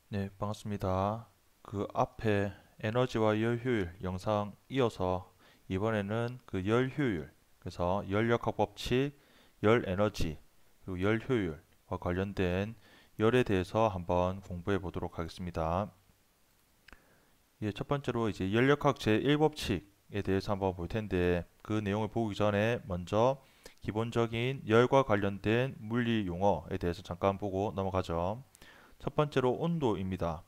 네, 반갑습니다. 그 앞에 에너지와 열 효율 영상 이어서 이번에는 그 열 효율, 그래서 열역학 법칙, 열 에너지, 그리고 열 효율과 관련된 열에 대해서 한번 공부해 보도록 하겠습니다. 예, 첫 번째로 이제 열역학 제1법칙에 대해서 한번 볼 텐데 그 내용을 보기 전에 먼저 기본적인 열과 관련된 물리 용어에 대해서 잠깐 보고 넘어가죠. 첫 번째로 온도입니다.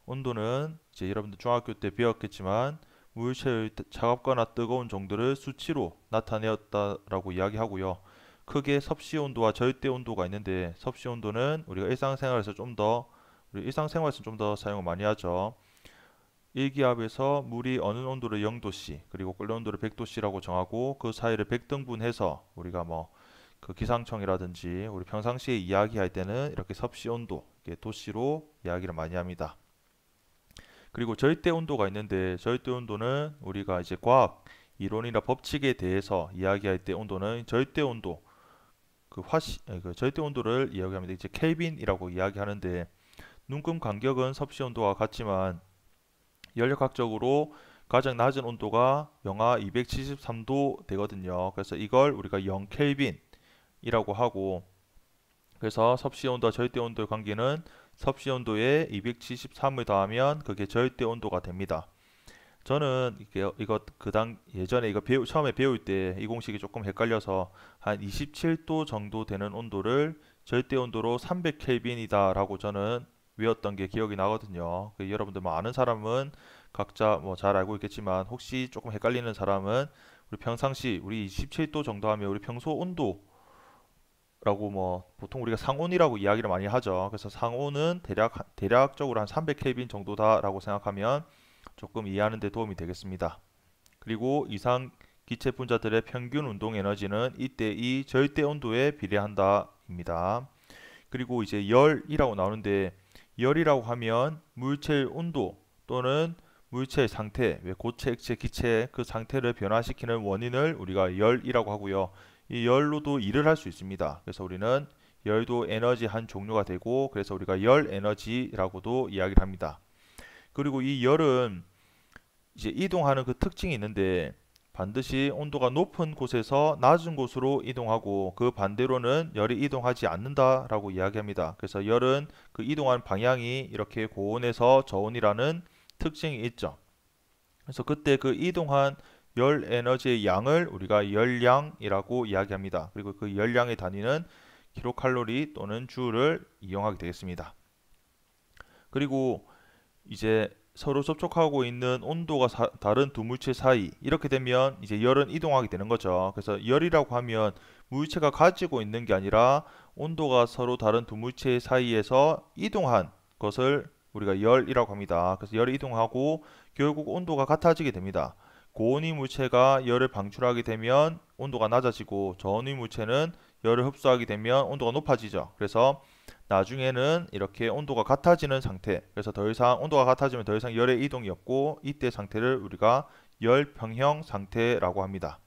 온도는 이제 여러분들 중학교 때 배웠겠지만 물체의 차갑거나 뜨거운 정도를 수치로 나타내었다라고 이야기하고요. 크게 섭씨 온도와 절대 온도가 있는데 섭씨 온도는 우리가 일상생활에서 좀 더 사용을 많이 하죠. 일기압에서 물이 어느 온도를 0도씨 그리고 끓는 온도를 100도씨라고 정하고 그 사이를 100등분해서 우리가 뭐 그 기상청이라든지 우리 평상시에 이야기할 때는 이렇게 섭씨 온도, 이게 도씨로 이야기를 많이 합니다. 그리고 절대 온도가 있는데 절대 온도는 우리가 이제 과학 이론이나 법칙에 대해서 이야기할 때 온도는 절대 온도 그 절대 온도를 이야기합니다. 이제 켈빈이라고 이야기하는데 눈금 간격은 섭씨 온도와 같지만 연력학적으로 가장 낮은 온도가 영하 273도 되거든요. 그래서 이걸 우리가 0 켈빈이라고 하고, 그래서 섭씨 온도와 절대 온도의 관계는 섭씨 온도에 273을 더하면 그게 절대 온도가 됩니다. 저는 이거 그당 예전에 이거 처음에 배울 때 이 공식이 조금 헷갈려서 한 27도 정도 되는 온도를 절대 온도로 300켈빈이다라고 저는 외웠던 게 기억이 나거든요. 여러분들 뭐 아는 사람은 각자 뭐 잘 알고 있겠지만 혹시 조금 헷갈리는 사람은 우리 평상시 우리 27도 정도 하면 우리 평소 온도 라고 뭐 보통 우리가 상온이라고 이야기를 많이 하죠. 그래서 상온은 대략적으로 한 300켈빈 정도다라고 생각하면 조금 이해하는 데 도움이 되겠습니다. 그리고 이상 기체 분자들의 평균 운동 에너지는 이때 이 절대 온도에 비례한다입니다. 그리고 이제 열이라고 나오는데 열이라고 하면 물체의 온도 또는 물체의 상태, 왜 고체, 액체, 기체 그 상태를 변화시키는 원인을 우리가 열이라고 하고요. 이 열로도 일을 할 수 있습니다. 그래서 우리는 열도 에너지 한 종류가 되고 그래서 우리가 열 에너지라고도 이야기를 합니다. 그리고 이 열은 이제 이동하는 그 특징이 있는데 반드시 온도가 높은 곳에서 낮은 곳으로 이동하고 그 반대로는 열이 이동하지 않는다라고 이야기합니다. 그래서 열은 그 이동하는 방향이 이렇게 고온에서 저온이라는 특징이 있죠. 그래서 그때 그 이동한 열 에너지의 양을 우리가 열량이라고 이야기합니다. 그리고 그 열량의 단위는 킬로칼로리 또는 주를 이용하게 되겠습니다. 그리고 이제 서로 접촉하고 있는 온도가 다른 두 물체 사이 이렇게 되면 이제 열은 이동하게 되는 거죠. 그래서 열이라고 하면 물체가 가지고 있는 게 아니라 온도가 서로 다른 두 물체 사이에서 이동한 것을 우리가 열이라고 합니다. 그래서 열이 이동하고 결국 온도가 같아지게 됩니다. 고온의 물체가 열을 방출하게 되면 온도가 낮아지고 저온의 물체는 열을 흡수하게 되면 온도가 높아지죠. 그래서 나중에는 이렇게 온도가 같아지는 상태, 그래서 더 이상 온도가 같아지면 더 이상 열의 이동이 없고 이때 상태를 우리가 열평형 상태라고 합니다.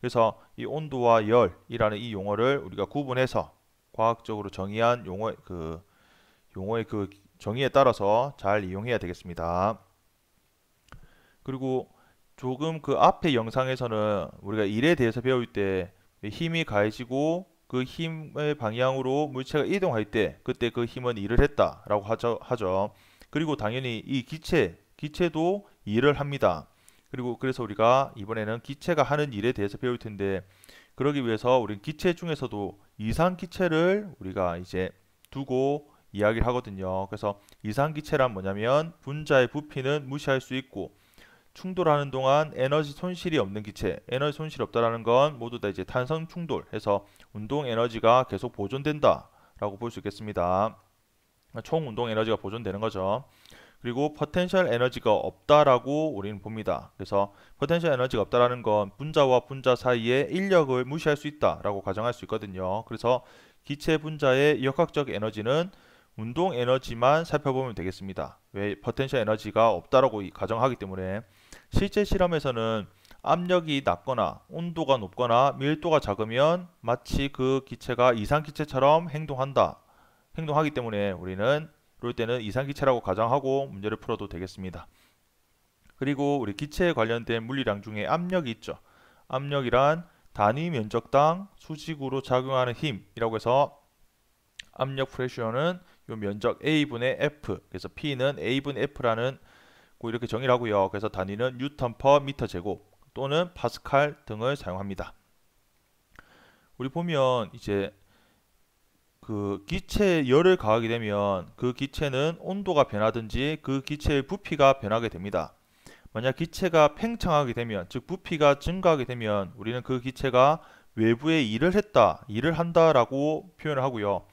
그래서 이 온도와 열이라는 이 용어를 우리가 구분해서 과학적으로 정의한 용어의 그 정의에 따라서 잘 이용해야 되겠습니다. 그리고 조금 그 앞에 영상에서는 우리가 일에 대해서 배울 때 힘이 가해지고 그 힘의 방향으로 물체가 이동할 때 그때 그 힘은 일을 했다라고 하죠. 그리고 당연히 이 기체도 일을 합니다. 그리고 그래서 우리가 이번에는 기체가 하는 일에 대해서 배울 텐데 그러기 위해서 우리 기체 중에서도 이상 기체를 우리가 이제 두고 이야기를 하거든요. 그래서 이상 기체란 뭐냐면 분자의 부피는 무시할 수 있고 충돌하는 동안 에너지 손실이 없는 기체, 에너지 손실이 없다라는 건 모두 다 이제 탄성 충돌해서 운동 에너지가 계속 보존된다라고 볼 수 있겠습니다. 총 운동 에너지가 보존되는 거죠. 그리고 포텐셜 에너지가 없다라고 우리는 봅니다. 그래서 포텐셜 에너지가 없다라는 건 분자와 분자 사이의 인력을 무시할 수 있다라고 가정할 수 있거든요. 그래서 기체 분자의 역학적 에너지는 운동 에너지만 살펴보면 되겠습니다. 왜 포텐셜 에너지가 없다라고 가정하기 때문에 실제 실험에서는 압력이 낮거나 온도가 높거나 밀도가 작으면 마치 그 기체가 이상 기체처럼 행동하기 때문에 우리는 그럴 때는 이상기체라고 가정하고 문제를 풀어도 되겠습니다. 그리고 우리 기체에 관련된 물리량 중에 압력이 있죠. 압력이란 단위 면적당 수직으로 작용하는 힘이라고 해서 압력 프레셔는 요 면적 A분의 F, 그래서 P는 A분의 F라는 이렇게 정의를 하고요. 그래서 단위는 뉴턴 퍼 미터 제곱 또는 파스칼 등을 사용합니다. 우리 보면 이제 그 기체에 열을 가하게 되면 그 기체는 온도가 변하든지 그 기체의 부피가 변하게 됩니다. 만약 기체가 팽창하게 되면, 즉 부피가 증가하게 되면 우리는 그 기체가 외부에 일을 했다, 일을 한다라고 표현을 하고요.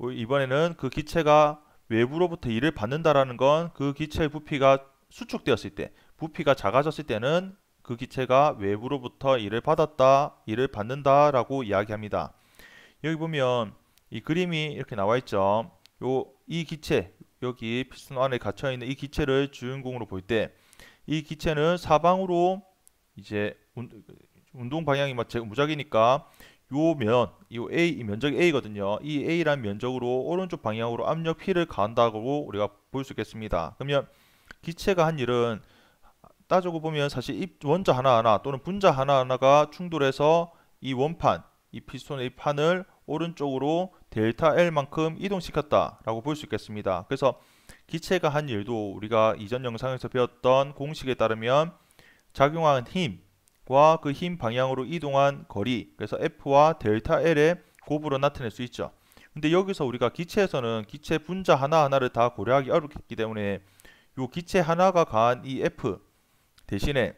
이번에는 그 기체가 외부로부터 일을 받는다라는 건 그 기체의 부피가 수축되었을 때, 부피가 작아졌을 때는 그 기체가 외부로부터 일을 받았다, 일을 받는다라고 이야기합니다. 여기 보면 이 그림이 이렇게 나와 있죠. 이 기체, 여기 피스톤 안에 갇혀 있는 이 기체를 주인공으로 볼 때, 이 기체는 사방으로 이제 운동 방향이 무작위니까 이 면적이 A거든요. 이 A라는 면적으로 오른쪽 방향으로 압력 P를 가한다고 우리가 볼 수 있겠습니다. 그러면 기체가 한 일은 따지고 보면 사실 원자 하나하나 또는 분자 하나하나가 충돌해서 이 원판, 이 피스톤의 판을 오른쪽으로 델타 L만큼 이동시켰다라고 볼 수 있겠습니다. 그래서 기체가 한 일도 우리가 이전 영상에서 배웠던 공식에 따르면 작용한 힘과 그 힘 방향으로 이동한 거리, 그래서 F와 델타 L의 곱으로 나타낼 수 있죠. 근데 여기서 우리가 기체에서는 기체 분자 하나하나를 다 고려하기 어렵기 때문에 이 기체 하나가 가한 이 F 대신에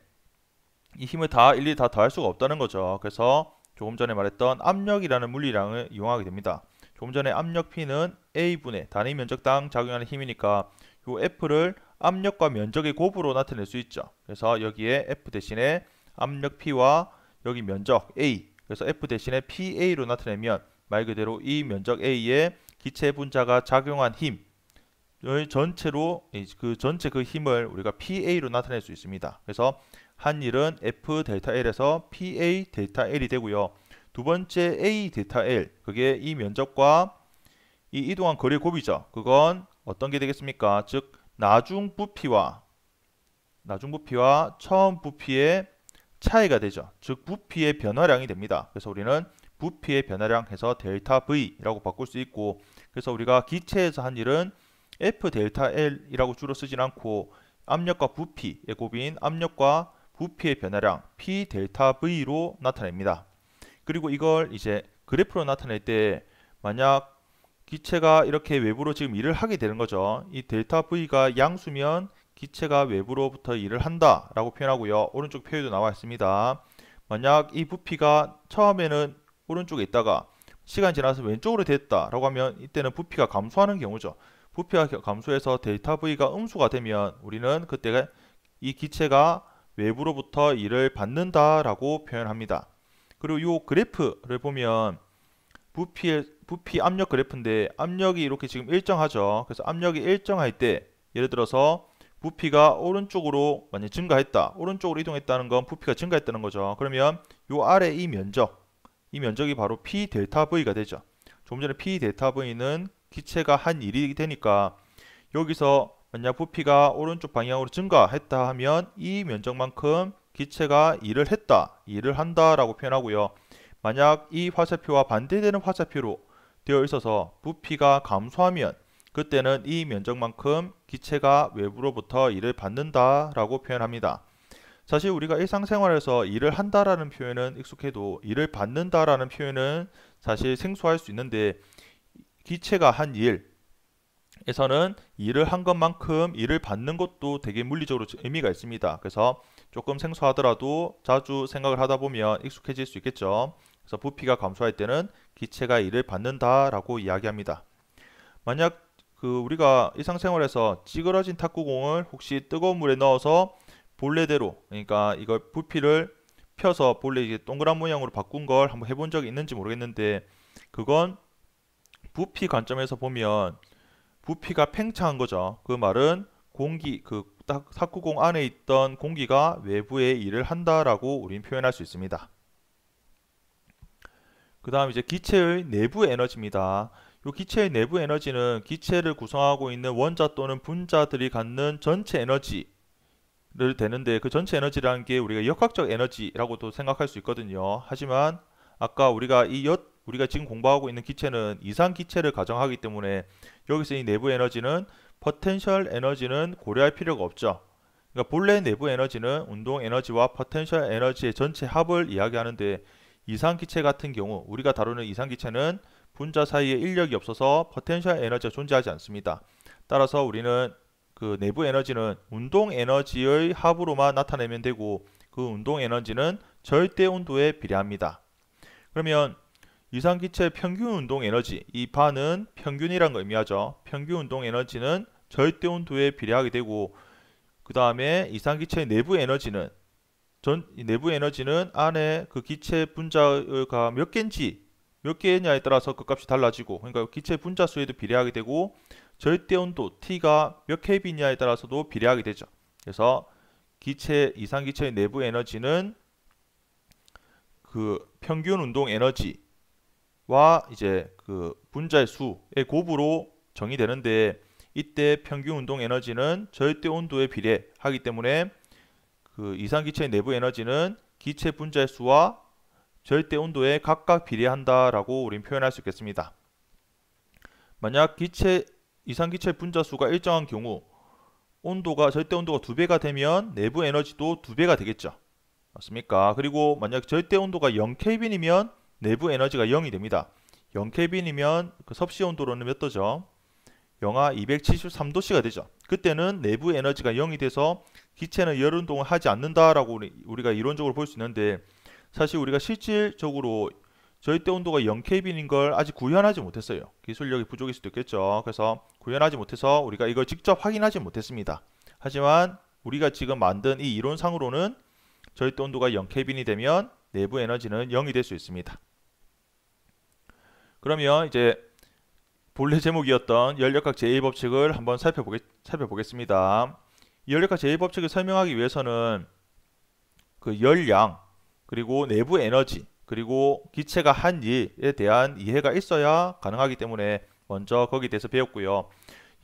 이 힘을 일일이 다 더할 수가 없다는 거죠. 그래서 조금 전에 말했던 압력이라는 물리량을 이용하게 됩니다. 조금 전에 압력 P는 A분의 단위 면적당 작용하는 힘이니까 이 F를 압력과 면적의 곱으로 나타낼 수 있죠. 그래서 여기에 F 대신에 압력 P와 여기 면적 A, 그래서 F 대신에 PA로 나타내면 말 그대로 이 면적 A에 기체 분자가 작용한 힘을 전체로 전체 그 힘을 우리가 PA로 나타낼 수 있습니다. 그래서 한 일은 F 델타 L에서 PA 델타 L이 되고요. 두 번째 A 델타 L, 그게 이 면적과 이 이동한 거리의 곱이죠. 그건 어떤 게 되겠습니까? 즉 나중 부피와 처음 부피의 차이가 되죠. 즉 부피의 변화량이 됩니다. 그래서 우리는 부피의 변화량 해서 델타 V라고 바꿀 수 있고, 그래서 우리가 기체에서 한 일은 F 델타 L이라고 줄여 쓰진 않고 압력과 부피의 곱인 압력과 부피의 변화량 P 델타 V로 나타냅니다. 그리고 이걸 이제 그래프로 나타낼 때 만약 기체가 이렇게 외부로 지금 일을 하게 되는 거죠. 이 델타 V가 양수면 기체가 외부로부터 일을 한다 라고 표현하고요. 오른쪽 표에도 나와 있습니다. 만약 이 부피가 처음에는 오른쪽에 있다가 시간이 지나서 왼쪽으로 됐다 라고 하면 이때는 부피가 감소하는 경우죠. 부피가 감소해서 델타 V가 음수가 되면 우리는 그때가 이 기체가 외부로부터 일을 받는다 라고 표현합니다. 그리고 이 그래프를 보면 부피 압력 그래프인데 압력이 이렇게 지금 일정하죠. 그래서 압력이 일정할 때 예를 들어서 부피가 오른쪽으로 만약 증가했다, 오른쪽으로 이동했다는 건 부피가 증가했다는 거죠. 그러면 요 아래 이 면적이 바로 P 델타 V가 되죠. 조금 전에 P 델타 V는 기체가 한 일이 되니까 여기서 만약 부피가 오른쪽 방향으로 증가했다 하면 이 면적만큼 기체가 일을 했다, 일을 한다 라고 표현하고요. 만약 이 화살표와 반대되는 화살표로 되어 있어서 부피가 감소하면 그때는 이 면적만큼 기체가 외부로부터 일을 받는다 라고 표현합니다. 사실 우리가 일상생활에서 일을 한다라는 표현은 익숙해도 일을 받는다라는 표현은 사실 생소할 수 있는데 기체가 한 일에서는 일을 한 것만큼 일을 받는 것도 되게 물리적으로 의미가 있습니다. 그래서 조금 생소하더라도 자주 생각을 하다 보면 익숙해질 수 있겠죠. 그래서 부피가 감소할 때는 기체가 일을 받는다라고 이야기합니다. 만약 우리가 일상생활에서 찌그러진 탁구공을 혹시 뜨거운 물에 넣어서 본래대로, 그러니까 이걸 부피를 펴서 본래 이게 동그란 모양으로 바꾼 걸 한번 해본 적이 있는지 모르겠는데 그건 부피 관점에서 보면 부피가 팽창한 거죠. 그 말은 탁구공 안에 있던 공기가 외부에 일을 한다라고 우리는 표현할 수 있습니다. 그 다음 이제 기체의 내부 에너지입니다. 이 기체의 내부 에너지는 기체를 구성하고 있는 원자 또는 분자들이 갖는 전체 에너지를 되는데, 그 전체 에너지라는 게 우리가 역학적 에너지라고도 생각할 수 있거든요. 하지만 아까 우리가 지금 공부하고 있는 기체는 이상 기체를 가정하기 때문에 여기서 이 내부 에너지는 포텐셜 에너지는 고려할 필요가 없죠. 그러니까 본래 내부 에너지는 운동 에너지와 포텐셜 에너지의 전체 합을 이야기하는데, 이상 기체 같은 경우 우리가 다루는 이상 기체는 분자 사이에 인력이 없어서 포텐셜 에너지가 존재하지 않습니다. 따라서 우리는 그 내부 에너지는 운동 에너지의 합으로만 나타내면 되고, 그 운동 에너지는 절대 온도에 비례합니다. 그러면 이상기체 평균 운동 에너지, 이 바는 평균이란 걸 의미하죠. 평균 운동 에너지는 절대 온도에 비례하게 되고, 그 다음에 이상기체의 내부 에너지는 내부 에너지는 안에 그 기체 분자가 몇 개냐에 따라서 그 값이 달라지고, 그러니까 기체 분자 수에도 비례하게 되고, 절대 온도 T가 몇 켈빈이냐에 따라서도 비례하게 되죠. 그래서 이상기체의 내부 에너지는 그 평균 운동 에너지와 이제 그 분자의 수의 곱으로 정의되는데, 이때 평균 운동 에너지는 절대 온도에 비례하기 때문에 그 이상기체의 내부 에너지는 기체 분자의 수와 절대 온도에 각각 비례한다라고 우리는 표현할 수 있겠습니다. 만약 이상기체 분자 수가 일정한 경우 절대 온도가 2배가 되면 내부 에너지도 2배가 되겠죠. 맞습니까? 그리고 만약 절대 온도가 0켈빈이면 내부 에너지가 0이 됩니다. 0켈빈이면 그 섭씨 온도로는 몇 도죠? 영하 273도씨가 되죠. 그때는 내부 에너지가 0이 돼서 기체는 열 운동을 하지 않는다라고 우리가 이론적으로 볼 수 있는데, 사실 우리가 실질적으로 절대 온도가 0켈빈인 걸 아직 구현하지 못했어요. 기술력이 부족일 수도 있겠죠. 그래서 구현하지 못해서 우리가 이걸 직접 확인하지 못했습니다. 하지만 우리가 지금 만든 이 이론상으로는 절대 온도가 0켈빈이 되면 내부 에너지는 0이 될 수 있습니다. 그러면 이제 본래 제목이었던 열역학 제1법칙을 한번 살펴보겠습니다. 이 열역학 제1법칙을 설명하기 위해서는 그 열량, 그리고 내부 에너지, 그리고 기체가 한 일에 대한 이해가 있어야 가능하기 때문에 먼저 거기에 대해서 배웠고요.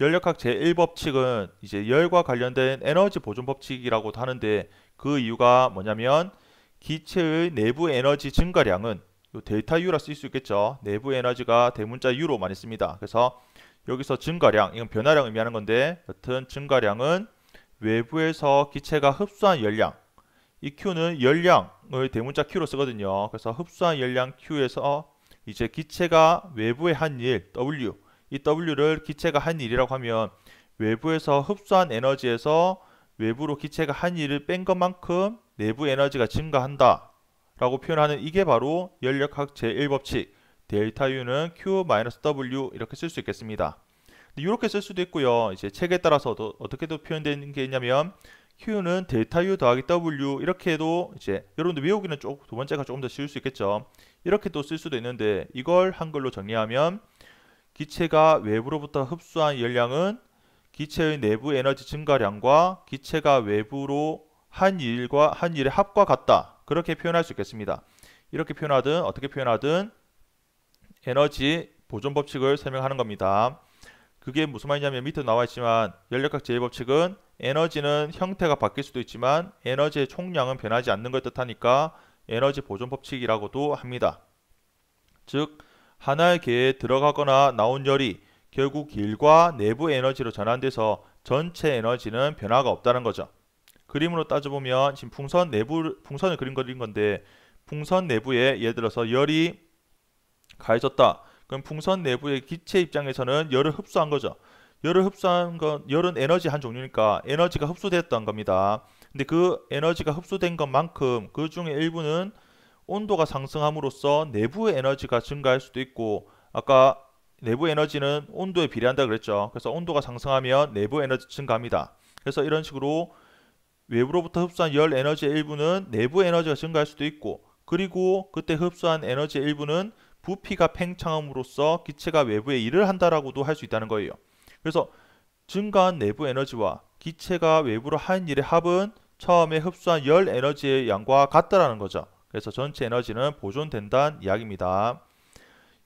열역학 제1법칙은 이제 열과 관련된 에너지 보존 법칙이라고도 하는데, 그 이유가 뭐냐면 기체의 내부 에너지 증가량은 델타 U라 쓸 수 있겠죠. 내부 에너지가 대문자 U로 많이 씁니다. 그래서 여기서 증가량, 이건 변화량 의미하는 건데, 여튼 증가량은 외부에서 기체가 흡수한 열량, 이 Q는 열량을 대문자 Q로 쓰거든요. 그래서 흡수한 열량 Q에서 이제 기체가 외부에 한 일, W, 이 W를 기체가 한 일이라고 하면 외부에서 흡수한 에너지에서 외부로 기체가 한 일을 뺀 것만큼 내부 에너지가 증가한다 라고 표현하는, 이게 바로 열역학 제1법칙, 델타 U는 Q-W 이렇게 쓸 수 있겠습니다. 이렇게 쓸 수도 있고요. 이제 책에 따라서 어떻게도 표현되는 게 있냐면 Q는 델타 U 더하기 W, 이렇게 해도 이제 여러분들 외우기는 두 번째가 조금 더 쉬울 수 있겠죠. 이렇게 또 쓸 수도 있는데, 이걸 한글로 정리하면 기체가 외부로부터 흡수한 열량은 기체의 내부 에너지 증가량과 기체가 외부로 한 일의 합과 같다, 그렇게 표현할 수 있겠습니다. 이렇게 표현하든 어떻게 표현하든 에너지 보존 법칙을 설명하는 겁니다. 그게 무슨 말이냐면 밑에 나와 있지만 열역학 제1법칙은 에너지는 형태가 바뀔 수도 있지만 에너지의 총량은 변하지 않는 걸 뜻하니까 에너지 보존 법칙이라고도 합니다. 즉 하나의 계에 들어가거나 나온 열이 결국 일과 내부 에너지로 전환돼서 전체 에너지는 변화가 없다는 거죠. 그림으로 따져보면 지금 풍선을 그린 건데, 풍선 내부에 예를 들어서 열이 가해졌다. 그럼 풍선 내부의 기체 입장에서는 열을 흡수한 거죠. 열을 흡수한 건, 열은 에너지 한 종류니까 에너지가 흡수됐던 겁니다. 근데 그 에너지가 흡수된 것만큼 그 중에 일부는 온도가 상승함으로써 내부 에너지가 증가할 수도 있고, 아까 내부 에너지는 온도에 비례한다 그랬죠. 그래서 온도가 상승하면 내부 에너지 증가합니다. 그래서 이런 식으로 외부로부터 흡수한 열 에너지의 일부는 내부 에너지가 증가할 수도 있고, 그리고 그때 흡수한 에너지의 일부는 부피가 팽창함으로써 기체가 외부에 일을 한다라고도 할 수 있다는 거예요. 그래서 증가한 내부 에너지와 기체가 외부로 한 일의 합은 처음에 흡수한 열 에너지의 양과 같다라는 거죠. 그래서 전체 에너지는 보존된다는 이야기입니다.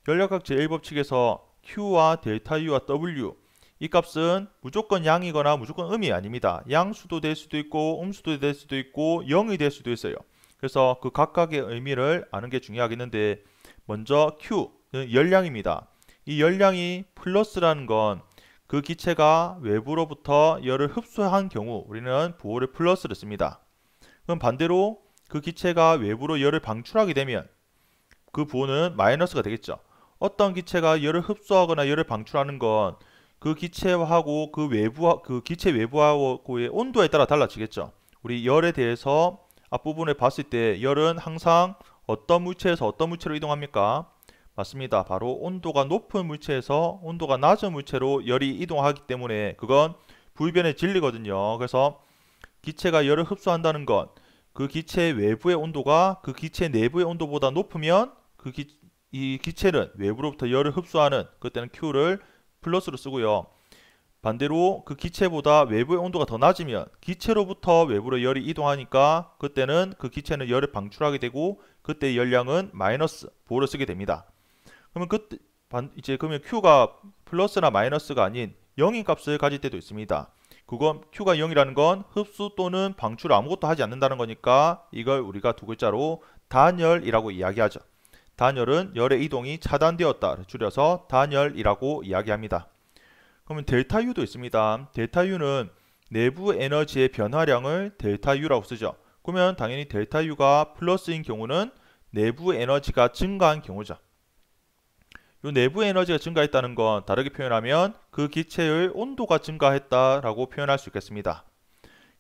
열역학 제1법칙에서 Q와 델타 U와 W 이 값은 무조건 양이거나 무조건 음이 아닙니다. 양수도 될 수도 있고 음수도 될 수도 있고 0이 될 수도 있어요. 그래서 그 각각의 의미를 아는 게 중요하겠는데 먼저 Q는 열량입니다. 이 열량이 플러스라는 건 그 기체가 외부로부터 열을 흡수한 경우 우리는 부호를 플러스를 씁니다. 그럼 반대로 그 기체가 외부로 열을 방출하게 되면 그 부호는 마이너스가 되겠죠. 어떤 기체가 열을 흡수하거나 열을 방출하는 건 그 기체하고 그 기체 외부하고의 온도에 따라 달라지겠죠. 우리 열에 대해서 앞부분에 봤을 때 열은 항상 어떤 물체에서 어떤 물체로 이동합니까? 맞습니다. 바로 온도가 높은 물체에서 온도가 낮은 물체로 열이 이동하기 때문에 그건 불변의 진리거든요. 그래서 기체가 열을 흡수한다는 건 그 기체 외부의 온도가 그 기체 내부의 온도보다 높으면 이 기체는 외부로부터 열을 흡수하는 그때는 Q를 플러스로 쓰고요. 반대로 그 기체보다 외부의 온도가 더 낮으면 기체로부터 외부로 열이 이동하니까 그때는 그 기체는 열을 방출하게 되고 그때 열량은 마이너스 부호를 쓰게 됩니다. 그러면 그러면 Q가 플러스나 마이너스가 아닌 0인 값을 가질 때도 있습니다. 그건 Q가 0이라는 건 흡수 또는 방출 아무것도 하지 않는다는 거니까 이걸 우리가 두 글자로 단열이라고 이야기하죠. 단열은 열의 이동이 차단되었다 줄여서 단열이라고 이야기합니다. 그러면 델타 U도 있습니다. 델타 U는 내부 에너지의 변화량을 델타 U라고 쓰죠. 그러면 당연히 델타 U가 플러스인 경우는 내부 에너지가 증가한 경우죠. 이 내부 에너지가 증가했다는 건 다르게 표현하면 그 기체의 온도가 증가했다라고 표현할 수 있겠습니다.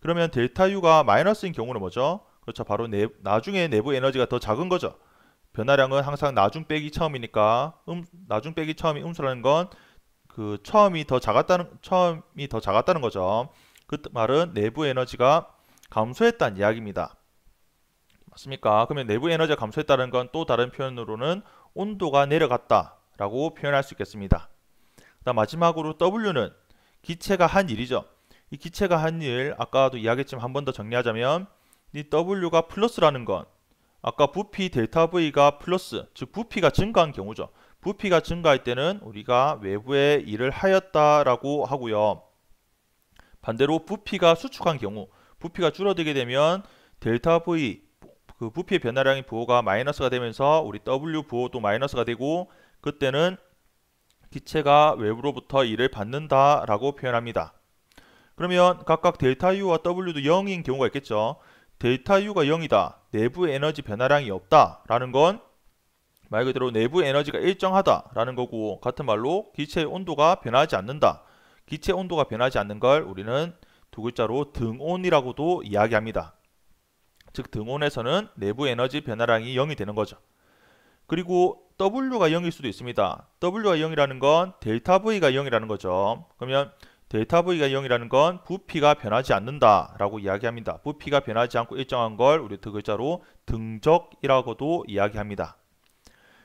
그러면 델타 U가 마이너스인 경우는 뭐죠? 그렇죠. 바로 나중에 내부 에너지가 더 작은 거죠. 변화량은 항상 나중 빼기 처음이니까 나중 빼기 처음이 음수라는 건 그 처음이 더 작았다는 거죠. 그 말은 내부 에너지가 감소했다는 이야기입니다. 맞습니까? 그러면 내부 에너지가 감소했다는 건 또 다른 표현으로는 온도가 내려갔다라고 표현할 수 있겠습니다. 그다음 마지막으로 W는 기체가 한 일이죠. 이 기체가 한 일, 아까도 이야기했지만 한 번 더 정리하자면 이 W가 플러스라는 건 아까 부피 델타 V가 플러스, 즉 부피가 증가한 경우죠. 부피가 증가할 때는 우리가 외부에 일을 하였다라고 하고요. 반대로 부피가 수축한 경우, 부피가 줄어들게 되면 델타 V, 그 부피의 변화량의 부호가 마이너스가 되면서 우리 W 부호도 마이너스가 되고 그때는 기체가 외부로부터 일을 받는다라고 표현합니다. 그러면 각각 델타 U와 W도 0인 경우가 있겠죠. 델타 U가 0이다. 내부 에너지 변화량이 없다라는 건 말 그대로 내부 에너지가 일정하다라는 거고 같은 말로 기체의 온도가 변하지 않는다. 기체 온도가 변하지 않는 걸 우리는 두 글자로 등온이라고도 이야기합니다. 즉 등온에서는 내부 에너지 변화량이 0이 되는 거죠. 그리고 W가 0일 수도 있습니다. W가 0이라는 건 델타 V가 0이라는 거죠. 그러면 델타 V가 0이라는 건 부피가 변하지 않는다라고 이야기합니다. 부피가 변하지 않고 일정한 걸 우리 두 글자로 등적이라고도 이야기합니다.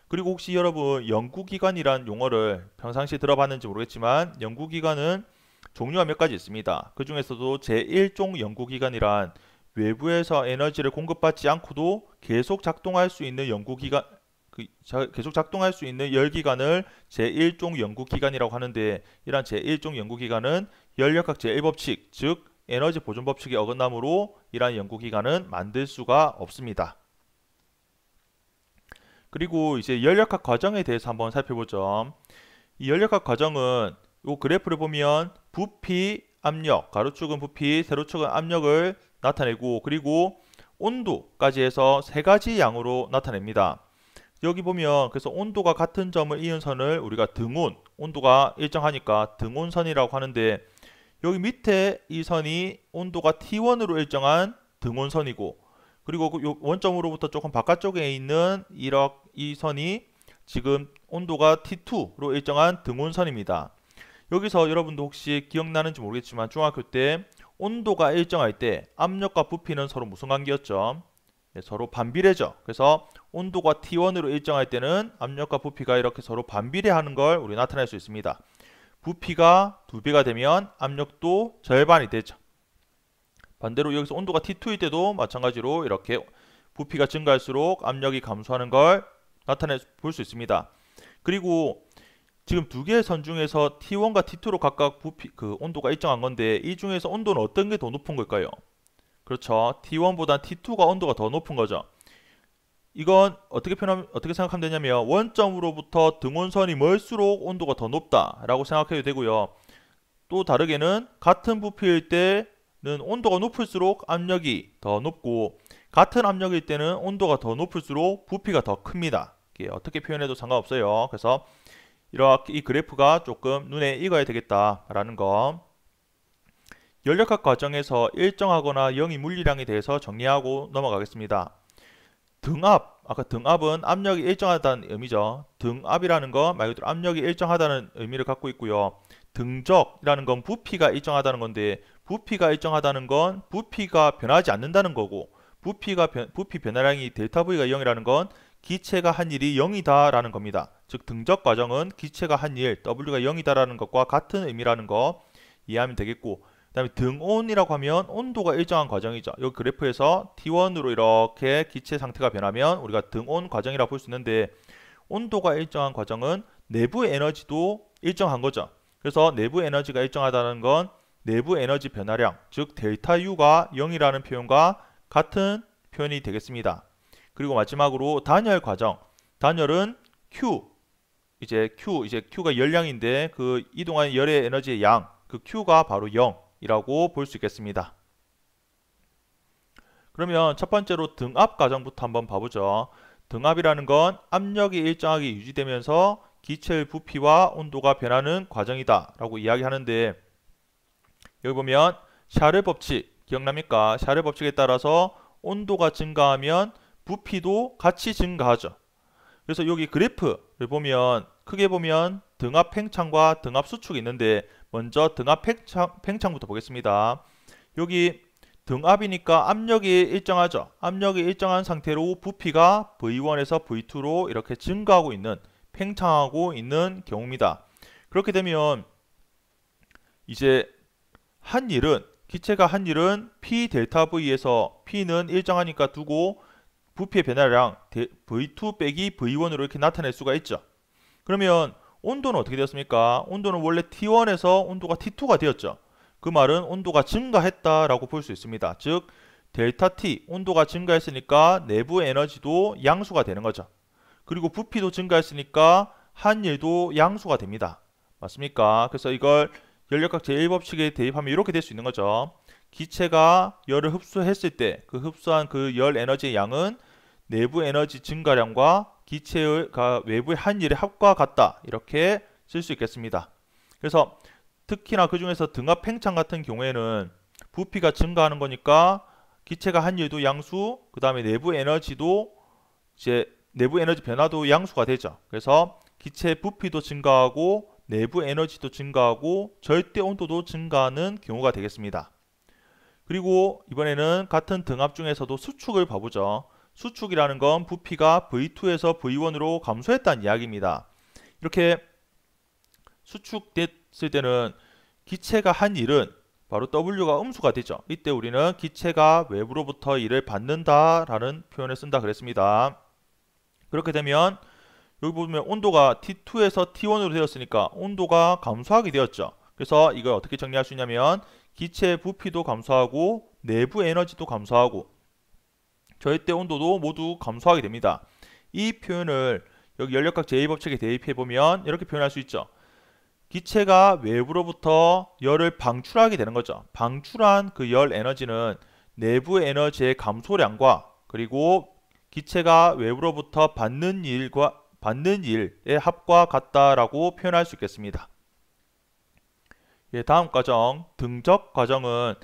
그리고 혹시 여러분 연구기관이란 용어를 평상시에 들어봤는지 모르겠지만 연구기관은 종류가 몇 가지 있습니다. 그 중에서도 제1종 연구기관이란 외부에서 에너지를 공급받지 않고도 계속 작동할 수 있는 계속 작동할 수 있는 열기관을 제1종 연구기관이라고 하는데 이러한 제1종 연구기관은 열역학 제1법칙, 즉 에너지 보존 법칙의 어긋남으로 이러한 연구기관은 만들 수가 없습니다. 그리고 이제 열역학 과정에 대해서 한번 살펴보죠. 이 열역학 과정은 이 그래프를 보면 부피, 압력, 가로축은 부피, 세로축은 압력을 나타내고 그리고 온도까지 해서 세 가지 양으로 나타냅니다. 여기 보면 그래서 온도가 같은 점을 이은 선을 우리가 등온, 온도가 일정하니까 등온선이라고 하는데 여기 밑에 이 선이 온도가 T1으로 일정한 등온선이고 그리고 그 원점으로부터 조금 바깥쪽에 있는 이 선이 지금 온도가 T2로 일정한 등온선입니다. 여기서 여러분도 혹시 기억나는지 모르겠지만 중학교 때 온도가 일정할 때 압력과 부피는 서로 무슨 관계였죠? 네, 서로 반비례죠. 그래서 온도가 T1으로 일정할 때는 압력과 부피가 이렇게 서로 반비례하는 걸 우리 나타낼 수 있습니다. 부피가 2배가 되면 압력도 절반이 되죠. 반대로 여기서 온도가 T2일 때도 마찬가지로 이렇게 부피가 증가할수록 압력이 감소하는 걸 볼 수 있습니다. 그리고 지금 두 개의 선 중에서 T1과 T2로 각각 부피, 그 온도가 일정한 건데 이 중에서 온도는 어떤 게 더 높은 걸까요? 그렇죠. T1보다 T2가 온도가 더 높은 거죠. 이건 어떻게 생각하면 되냐면 원점으로부터 등온선이 멀수록 온도가 더 높다라고 생각해도 되고요. 또 다르게는 같은 부피일 때는 온도가 높을수록 압력이 더 높고 같은 압력일 때는 온도가 더 높을수록 부피가 더 큽니다. 이게 어떻게 표현해도 상관없어요. 그래서 이렇게 이 그래프가 조금 눈에 익어야 되겠다라는 거. 연력학 과정에서 일정하거나 0이 물리량에 대해서 정리하고 넘어가겠습니다. 등압, 아까 등압은 압력이 일정하다는 의미죠. 등압이라는 건 말 그대로 압력이 일정하다는 의미를 갖고 있고요. 등적이라는 건 부피가 일정하다는 건데 부피가 일정하다는 건 부피가 변하지 않는다는 거고 부피 변화량이 델타 V가 0이라는 건 기체가 한 일이 0이다 라는 겁니다. 즉 등적 과정은 기체가 한 일, W가 0이다 라는 것과 같은 의미라는 거 이해하면 되겠고 그 다음에 등온이라고 하면 온도가 일정한 과정이죠. 이 그래프에서 T1으로 이렇게 기체 상태가 변하면 우리가 등온 과정이라고 볼 수 있는데 온도가 일정한 과정은 내부 에너지도 일정한 거죠. 그래서 내부 에너지가 일정하다는 건 내부 에너지 변화량, 즉 델타 U가 0이라는 표현과 같은 표현이 되겠습니다. 그리고 마지막으로 단열 과정. 단열은 Q, 이제 Q가 열량인데 그 이동하는 열의 에너지의 양, 그 Q가 바로 0이라고 볼 수 있겠습니다. 그러면 첫 번째로 등압 과정부터 한번 봐보죠. 등압이라는 건 압력이 일정하게 유지되면서 기체의 부피와 온도가 변하는 과정이다 라고 이야기하는데 여기 보면 샤를 법칙 기억납니까? 샤를 법칙에 따라서 온도가 증가하면 부피도 같이 증가하죠. 그래서 여기 그래프를 보면 크게 보면 등압 팽창과 등압 수축이 있는데 먼저 등압 팽창부터 보겠습니다. 여기 등압이니까 압력이 일정하죠. 압력이 일정한 상태로 부피가 V1에서 V2로 이렇게 증가하고 있는, 팽창하고 있는 경우입니다. 그렇게 되면 이제 기체가 한 일은 P 델타 V에서 P는 일정하니까 두고 부피의 변화량 V2 빼기 V1으로 이렇게 나타낼 수가 있죠. 그러면 온도는 어떻게 되었습니까? 온도는 원래 T1에서 온도가 T2가 되었죠. 그 말은 온도가 증가했다라고 볼 수 있습니다. 즉 델타 T 온도가 증가했으니까 내부 에너지도 양수가 되는 거죠. 그리고 부피도 증가했으니까 한일도 양수가 됩니다. 맞습니까? 그래서 이걸 연력학 제1법칙에 대입하면 이렇게 될 수 있는 거죠. 기체가 열을 흡수했을 때 그 흡수한 그 열 에너지의 양은 내부 에너지 증가량과 기체의 외부의 한일의 합과 같다. 이렇게 쓸 수 있겠습니다. 그래서 특히나 그 중에서 등압 팽창 같은 경우에는 부피가 증가하는 거니까 기체가 한 일도 양수, 그 다음에 내부 에너지도 이제 내부 에너지 변화도 양수가 되죠. 그래서 기체 부피도 증가하고 내부 에너지도 증가하고 절대 온도도 증가하는 경우가 되겠습니다. 그리고 이번에는 같은 등압 중에서도 수축을 봐보죠. 수축이라는 건 부피가 V2에서 V1으로 감소했다는 이야기입니다. 이렇게 수축됐을 때는 기체가 한 일은 바로 W가 음수가 되죠. 이때 우리는 기체가 외부로부터 일을 받는다라는 표현을 쓴다 그랬습니다. 그렇게 되면 여기 보면 온도가 T2에서 T1으로 되었으니까 온도가 감소하게 되었죠. 그래서 이걸 어떻게 정리할 수 있냐면 기체의 부피도 감소하고 내부 에너지도 감소하고 절대 온도도 모두 감소하게 됩니다. 이 표현을 여기 연력학 제2법칙에 대입해보면 이렇게 표현할 수 있죠. 기체가 외부로부터 열을 방출하게 되는 거죠. 방출한 그 열 에너지는 내부 에너지의 감소량과 그리고 기체가 외부로부터 받는 일의 합과 같다라고 표현할 수 있겠습니다. 예, 다음 과정, 등적 과정은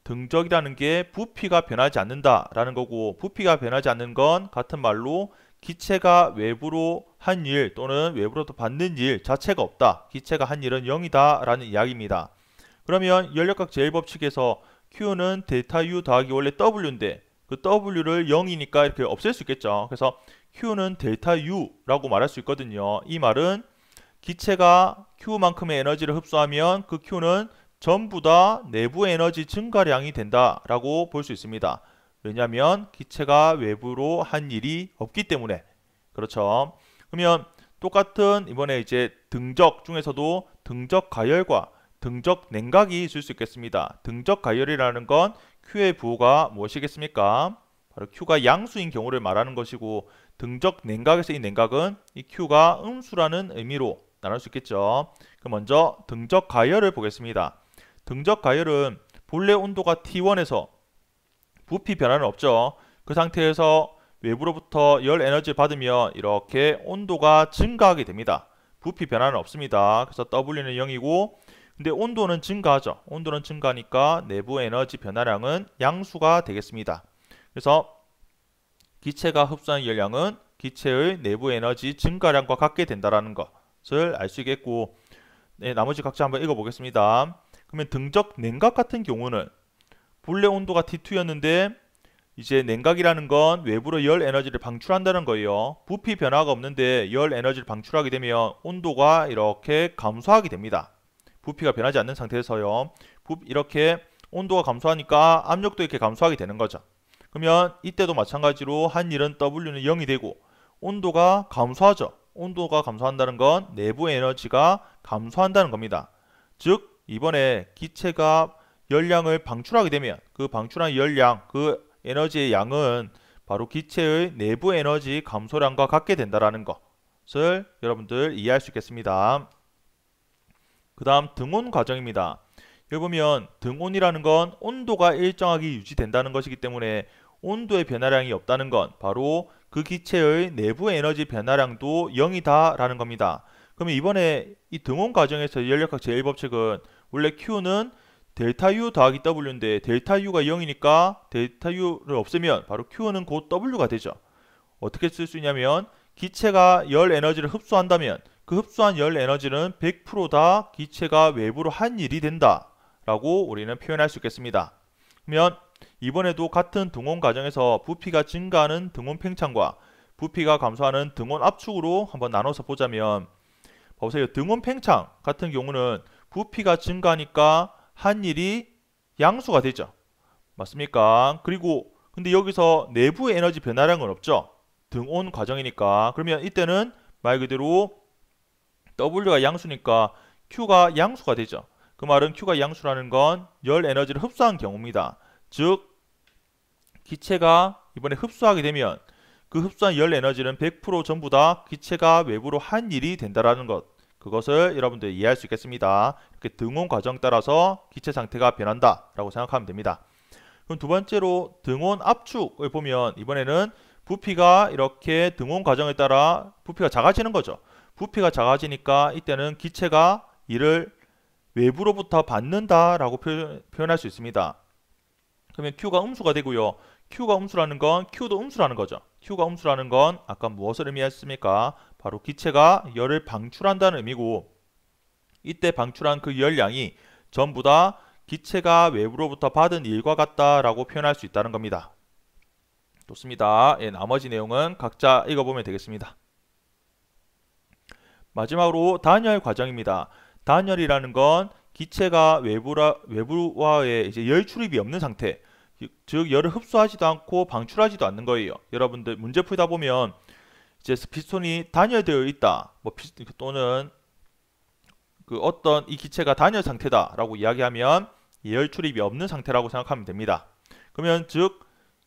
등적이라는 게 부피가 변하지 않는다라는 거고 부피가 변하지 않는 건 같은 말로 기체가 외부로 한 일 또는 외부로부터 받는 일 자체가 없다. 기체가 한 일은 0이다 라는 이야기입니다. 그러면 연력학 제1법칙에서 Q는 델타 U 더하기 원래 W인데 그 W를 0이니까 이렇게 없앨 수 있겠죠. 그래서 Q는 델타 U라고 말할 수 있거든요. 이 말은 기체가 Q만큼의 에너지를 흡수하면 그 Q는 전부 다 내부 에너지 증가량이 된다라고 볼 수 있습니다. 왜냐하면 기체가 외부로 한 일이 없기 때문에. 그렇죠. 그러면 똑같은 이번에 이제 등적 중에서도 등적 가열과 등적 냉각이 있을 수 있겠습니다. 등적 가열이라는 건 Q의 부호가 무엇이겠습니까? 바로 Q가 양수인 경우를 말하는 것이고, 등적 냉각에서 이 냉각은 이 Q가 음수라는 의미로 나눌 수 있겠죠. 그럼 먼저 등적 가열을 보겠습니다. 등적 가열은 본래 온도가 T1에서 부피 변화는 없죠. 그 상태에서 외부로부터 열 에너지를 받으면 이렇게 온도가 증가하게 됩니다. 부피 변화는 없습니다. 그래서 W는 0이고, 근데 온도는 증가하죠. 온도는 증가하니까 내부 에너지 변화량은 양수가 되겠습니다. 그래서 기체가 흡수한 열량은 기체의 내부 에너지 증가량과 같게 된다는 것을 알 수 있겠고, 네, 나머지 각자 한번 읽어보겠습니다. 그러면 등적 냉각 같은 경우는 본래 온도가 T2였는데 이제 냉각이라는 건 외부로 열 에너지를 방출한다는 거예요. 부피 변화가 없는데 열 에너지를 방출하게 되면 온도가 이렇게 감소하게 됩니다. 부피가 변하지 않는 상태에서요. 이렇게 온도가 감소하니까 압력도 이렇게 감소하게 되는 거죠. 그러면 이때도 마찬가지로 한 일은 W는 0이 되고 온도가 감소하죠. 온도가 감소한다는 건 내부 에너지가 감소한다는 겁니다. 즉 이번에 기체가 열량을 방출하게 되면 그 방출한 열량, 그 에너지의 양은 바로 기체의 내부 에너지 감소량과 같게 된다는 것을 여러분들 이해할 수 있겠습니다. 그 다음 등온 과정입니다. 여기 보면 등온이라는 건 온도가 일정하게 유지된다는 것이기 때문에 온도의 변화량이 없다는 건 바로 그 기체의 내부 에너지 변화량도 0이다 라는 겁니다. 그러면 이번에 이 등온 과정에서 연력학 제1법칙은 원래 Q는 델타 U 더하기 W인데 델타 U가 0이니까 델타 U를 없애면 바로 Q는 곧 W가 되죠. 어떻게 쓸 수 있냐면 기체가 열 에너지를 흡수한다면 그 흡수한 열 에너지는 100%다 기체가 외부로 한 일이 된다 라고 우리는 표현할 수 있겠습니다. 그러면 이번에도 같은 등온 과정에서 부피가 증가하는 등온 팽창과 부피가 감소하는 등온 압축으로 한번 나눠서 보자면, 보세요. 등온 팽창 같은 경우는 부피가 증가하니까 한 일이 양수가 되죠. 맞습니까? 그리고 근데 여기서 내부 에너지 변화량은 없죠. 등온 과정이니까. 그러면 이때는 말 그대로 W가 양수니까 Q가 양수가 되죠. 그 말은 Q가 양수라는 건 열 에너지를 흡수한 경우입니다. 즉 기체가 이번에 흡수하게 되면 그 흡수한 열 에너지는 100% 전부 다 기체가 외부로 한 일이 된다라는 것, 그것을 여러분들 이해할 수 있겠습니다. 이렇게 등온 과정 따라서 기체 상태가 변한다 라고 생각하면 됩니다. 그럼 두 번째로 등온 압축을 보면 이번에는 부피가 이렇게 등온 과정에 따라 부피가 작아지는 거죠. 부피가 작아지니까 이때는 기체가 이를 외부로부터 받는다 라고 표현할 수 있습니다. 그러면 Q가 음수가 되고요. Q가 음수라는 건 Q도 음수라는 거죠. Q가 음수라는 건 아까 무엇을 의미했습니까? 바로 기체가 열을 방출한다는 의미고, 이때 방출한 그 열량이 전부 다 기체가 외부로부터 받은 일과 같다라고 표현할 수 있다는 겁니다. 좋습니다. 예, 나머지 내용은 각자 읽어보면 되겠습니다. 마지막으로 단열 과정입니다. 단열이라는 건 기체가 외부와의 이제 열 출입이 없는 상태, 즉 열을 흡수하지도 않고 방출하지도 않는 거예요. 여러분들 문제 풀다 보면 이제 피스톤이 단열되어 있다, 또는 그 어떤 이 기체가 단열 상태다라고 이야기하면 열 출입이 없는 상태라고 생각하면 됩니다. 그러면 즉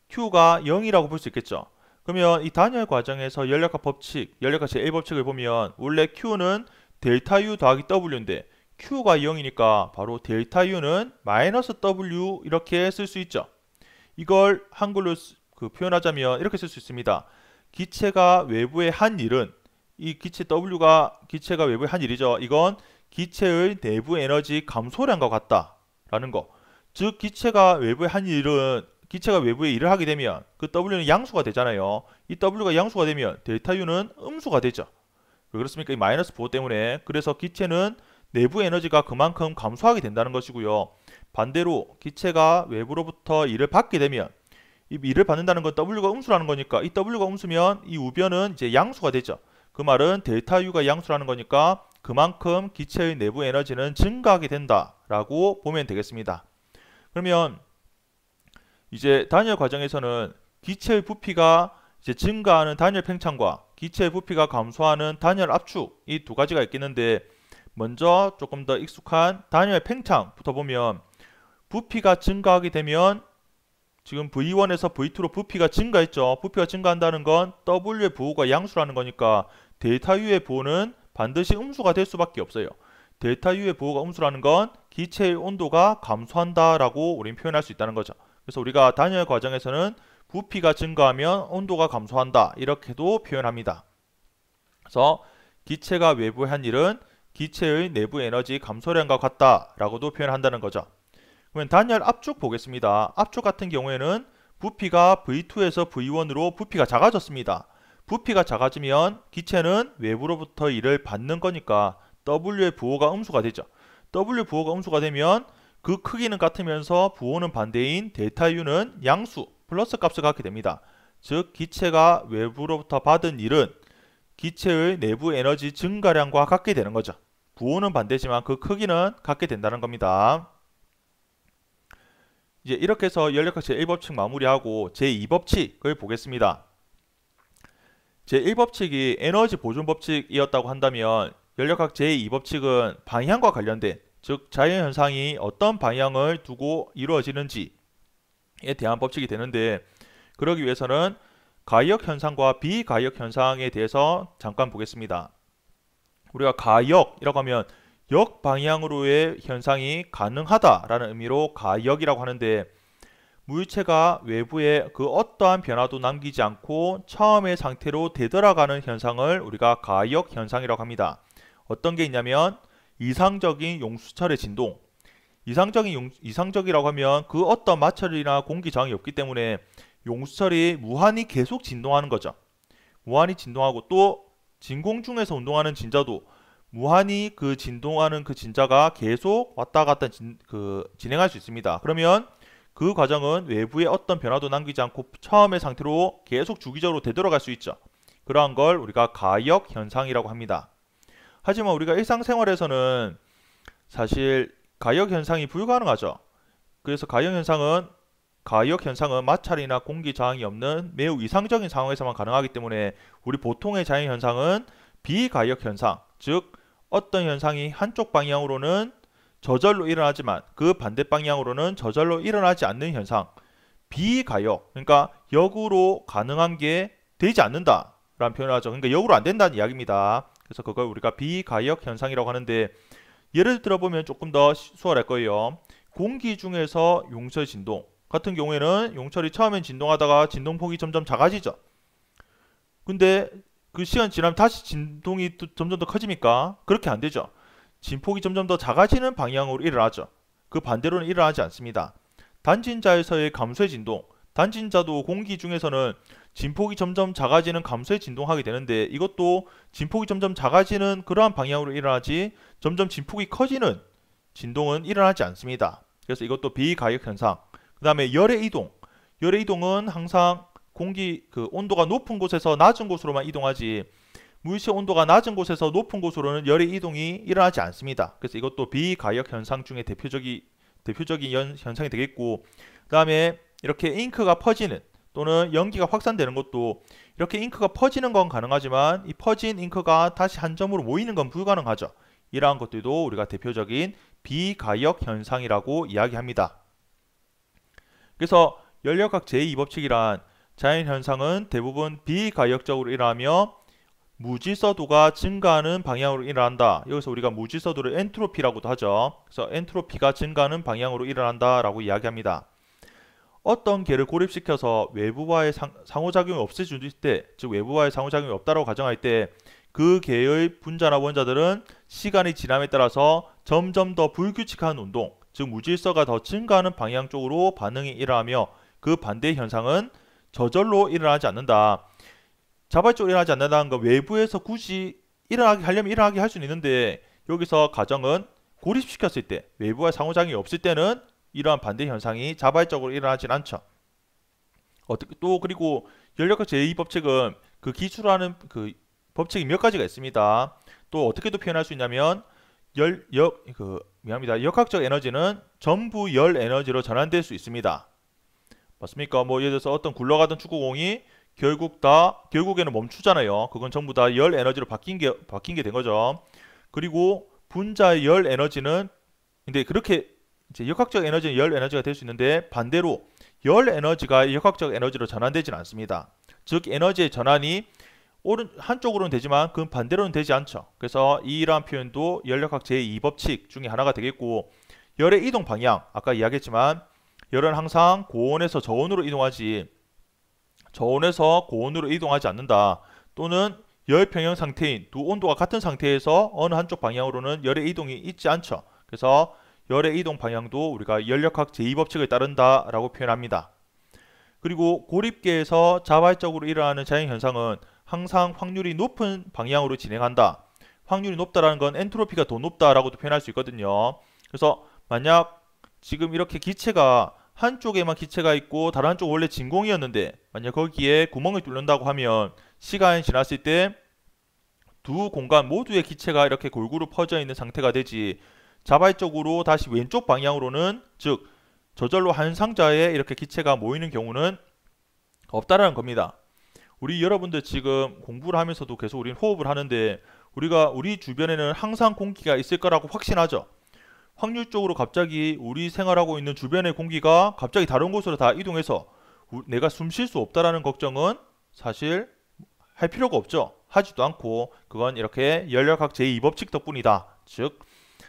Q가 0이라고 볼 수 있겠죠. 그러면 이 단열 과정에서 연력학 법칙, 연력학 제1법칙을 보면 원래 Q는 델타 U 더하기 W인데 Q가 0이니까 바로 델타 U는 마이너스 W 이렇게 쓸 수 있죠. 이걸 한글로 표현하자면 이렇게 쓸 수 있습니다. 기체가 외부의 한 일은, 이 기체 W가 기체가 외부의 한 일이죠. 이건 기체의 내부 에너지 감소량과 같다라는 거. 즉 기체가 외부의 한 일은, 기체가 외부에 일을 하게 되면 그 W는 양수가 되잖아요. 이 W가 양수가 되면 델타 U는 음수가 되죠. 왜 그렇습니까? 이 마이너스 부호 때문에. 그래서 기체는 내부 에너지가 그만큼 감소하게 된다는 것이고요. 반대로 기체가 외부로부터 일을 받게 되면, 이 일을 받는다는 건 W가 음수라는 거니까 이 W가 음수면 이 우변은 이제 양수가 되죠. 그 말은 델타 U가 양수라는 거니까 그만큼 기체의 내부 에너지는 증가하게 된다라고 보면 되겠습니다. 그러면 이제 단열 과정에서는 기체의 부피가 이제 증가하는 단열 팽창과 기체의 부피가 감소하는 단열 압축 이 두 가지가 있겠는데 먼저 조금 더 익숙한 단열 팽창부터 보면 부피가 증가하게 되면 지금 V1에서 V2로 부피가 증가했죠. 부피가 증가한다는 건 W의 부호가 양수라는 거니까 델타 U의 부호는 반드시 음수가 될 수밖에 없어요. 델타 U의 부호가 음수라는 건 기체의 온도가 감소한다라고 우리는 표현할 수 있다는 거죠. 그래서 우리가 단열 과정에서는 부피가 증가하면 온도가 감소한다 이렇게도 표현합니다. 그래서 기체가 외부에 한 일은 기체의 내부 에너지 감소량과 같다라고도 표현한다는 거죠. 그러면 단열 압축 보겠습니다. 압축 같은 경우에는 부피가 V2에서 V1으로 부피가 작아졌습니다. 부피가 작아지면 기체는 외부로부터 일을 받는 거니까 W의 부호가 음수가 되죠. W 부호가 음수가 되면 그 크기는 같으면서 부호는 반대인 델타 U는 양수, 플러스 값을 갖게 됩니다. 즉 기체가 외부로부터 받은 일은 기체의 내부 에너지 증가량과 같게 되는 거죠. 부호는 반대지만 그 크기는 같게 된다는 겁니다. 이제 이렇게 해서 연력학 제1법칙 마무리하고 제2법칙을 보겠습니다. 제1법칙이 에너지 보존 법칙이었다고 한다면 연력학 제2법칙은 방향과 관련된, 즉 자연현상이 어떤 방향을 두고 이루어지는지에 대한 법칙이 되는데, 그러기 위해서는 가역현상과 비가역현상에 대해서 잠깐 보겠습니다. 우리가 가역이라고 하면 역방향으로의 현상이 가능하다라는 의미로 가역이라고 하는데, 물체가 외부에 그 어떠한 변화도 남기지 않고 처음의 상태로 되돌아가는 현상을 우리가 가역 현상이라고 합니다. 어떤 게 있냐면 이상적인 용수철의 진동. 이상적이라고 하면 그 어떤 마찰이나 공기 저항이 없기 때문에 용수철이 무한히 계속 진동하는 거죠. 무한히 진동하고 또 진공 중에서 운동하는 진자도 무한히 그 진동하는 그 진자가 계속 왔다 갔다 진행할 수 있습니다. 그러면 그 과정은 외부에 어떤 변화도 남기지 않고 처음의 상태로 계속 주기적으로 되돌아갈 수 있죠. 그러한 걸 우리가 가역 현상이라고 합니다. 하지만 우리가 일상생활에서는 사실 가역 현상이 불가능하죠. 그래서 가역 현상은 마찰이나 공기 저항이 없는 매우 이상적인 상황에서만 가능하기 때문에 우리 보통의 자연 현상은 비가역 현상, 즉 어떤 현상이 한쪽 방향으로는 저절로 일어나지만 그 반대 방향으로는 저절로 일어나지 않는 현상, 비가역, 그러니까 역으로 가능한 게 되지 않는다라는 표현을 하죠. 그러니까 역으로 안 된다는 이야기입니다. 그래서 그걸 우리가 비가역 현상이라고 하는데, 예를 들어보면 조금 더 수월할 거예요. 공기 중에서 용철 진동 같은 경우에는 용철이 처음엔 진동하다가 진동폭이 점점 작아지죠. 근데 그 시간 지나면 다시 진동이 점점 더 커집니까? 그렇게 안 되죠. 진폭이 점점 더 작아지는 방향으로 일어나죠. 그 반대로는 일어나지 않습니다. 단진자에서의 감소의 진동, 단진자도 공기 중에서는 진폭이 점점 작아지는 감소의 진동하게 되는데, 이것도 진폭이 점점 작아지는 그러한 방향으로 일어나지 점점 진폭이 커지는 진동은 일어나지 않습니다. 그래서 이것도 비가역 현상. 그 다음에 열의 이동은 항상 공기 온도가 높은 곳에서 낮은 곳으로만 이동하지 물체 온도가 낮은 곳에서 높은 곳으로는 열의 이동이 일어나지 않습니다. 그래서 이것도 비가역 현상 중에 대표적인 현상이 되겠고, 그 다음에 이렇게 잉크가 퍼지는 또는 연기가 확산되는 것도, 이렇게 잉크가 퍼지는 건 가능하지만 이 퍼진 잉크가 다시 한 점으로 모이는 건 불가능하죠. 이러한 것들도 우리가 대표적인 비가역 현상이라고 이야기합니다. 그래서 연력학 제2법칙이란 자연현상은 대부분 비가역적으로 일어나며 무질서도가 증가하는 방향으로 일어난다. 여기서 우리가 무질서도를 엔트로피라고도 하죠. 그래서 엔트로피가 증가하는 방향으로 일어난다 라고 이야기합니다. 어떤 개를 고립시켜서 외부와의 상호작용이 없어질 때, 즉 외부와의 상호작용이 없다고 가정할 때 그 개의 분자나 원자들은 시간이 지남에 따라서 점점 더 불규칙한 운동, 즉 무질서가 더 증가하는 방향 쪽으로 반응이 일어나며, 그 반대 현상은 저절로 일어나지 않는다. 자발적으로 일어나지 않는다는 건 외부에서 굳이 하려면 일어나게 할 수는 있는데, 여기서 가정은 고립시켰을 때, 외부와 상호작용이 없을 때는 이러한 반대 현상이 자발적으로 일어나진 않죠. 또 그리고 연력학 제2법칙은 그 기출하는 그 법칙이 몇 가지가 있습니다. 또 어떻게도 표현할 수 있냐면 역학적 에너지는 전부 열 에너지로 전환될 수 있습니다. 맞습니까? 뭐 예를 들어서 어떤 굴러가던 축구공이 결국에는 멈추잖아요. 그건 전부 다 열 에너지로 바뀐 게 된 거죠. 그리고 분자의 열 에너지는, 근데 그렇게 이제 역학적 에너지는 열 에너지가 될 수 있는데, 반대로 열 에너지가 역학적 에너지로 전환되지는 않습니다. 즉 에너지의 전환이 한쪽으로는 되지만 그 반대로는 되지 않죠. 그래서 이러한 표현도 열역학 제2법칙 중에 하나가 되겠고, 열의 이동 방향, 아까 이야기했지만 열은 항상 고온에서 저온으로 이동하지 저온에서 고온으로 이동하지 않는다. 또는 열 평형 상태인 두 온도가 같은 상태에서 어느 한쪽 방향으로는 열의 이동이 있지 않죠. 그래서 열의 이동 방향도 우리가 열역학 제2법칙을 따른다 라고 표현합니다. 그리고 고립계에서 자발적으로 일어나는 자연현상은 항상 확률이 높은 방향으로 진행한다. 확률이 높다라는 건 엔트로피가 더 높다라고도 표현할 수 있거든요. 그래서 만약 지금 이렇게 기체가 한쪽에만 기체가 있고 다른 한쪽 원래 진공이었는데, 만약 거기에 구멍을 뚫는다고 하면 시간이 지났을 때 두 공간 모두의 기체가 이렇게 골고루 퍼져 있는 상태가 되지, 자발적으로 다시 왼쪽 방향으로는, 즉 저절로 한 상자에 이렇게 기체가 모이는 경우는 없다라는 겁니다. 우리 여러분들 지금 공부를 하면서도 계속 우리는 호흡을 하는데, 우리 주변에는 항상 공기가 있을 거라고 확신하죠. 확률적으로 갑자기 우리 생활하고 있는 주변의 공기가 갑자기 다른 곳으로 다 이동해서 내가 숨 쉴 수 없다라는 걱정은 사실 할 필요가 없죠. 하지도 않고, 그건 이렇게 열역학 제2법칙 덕분이다. 즉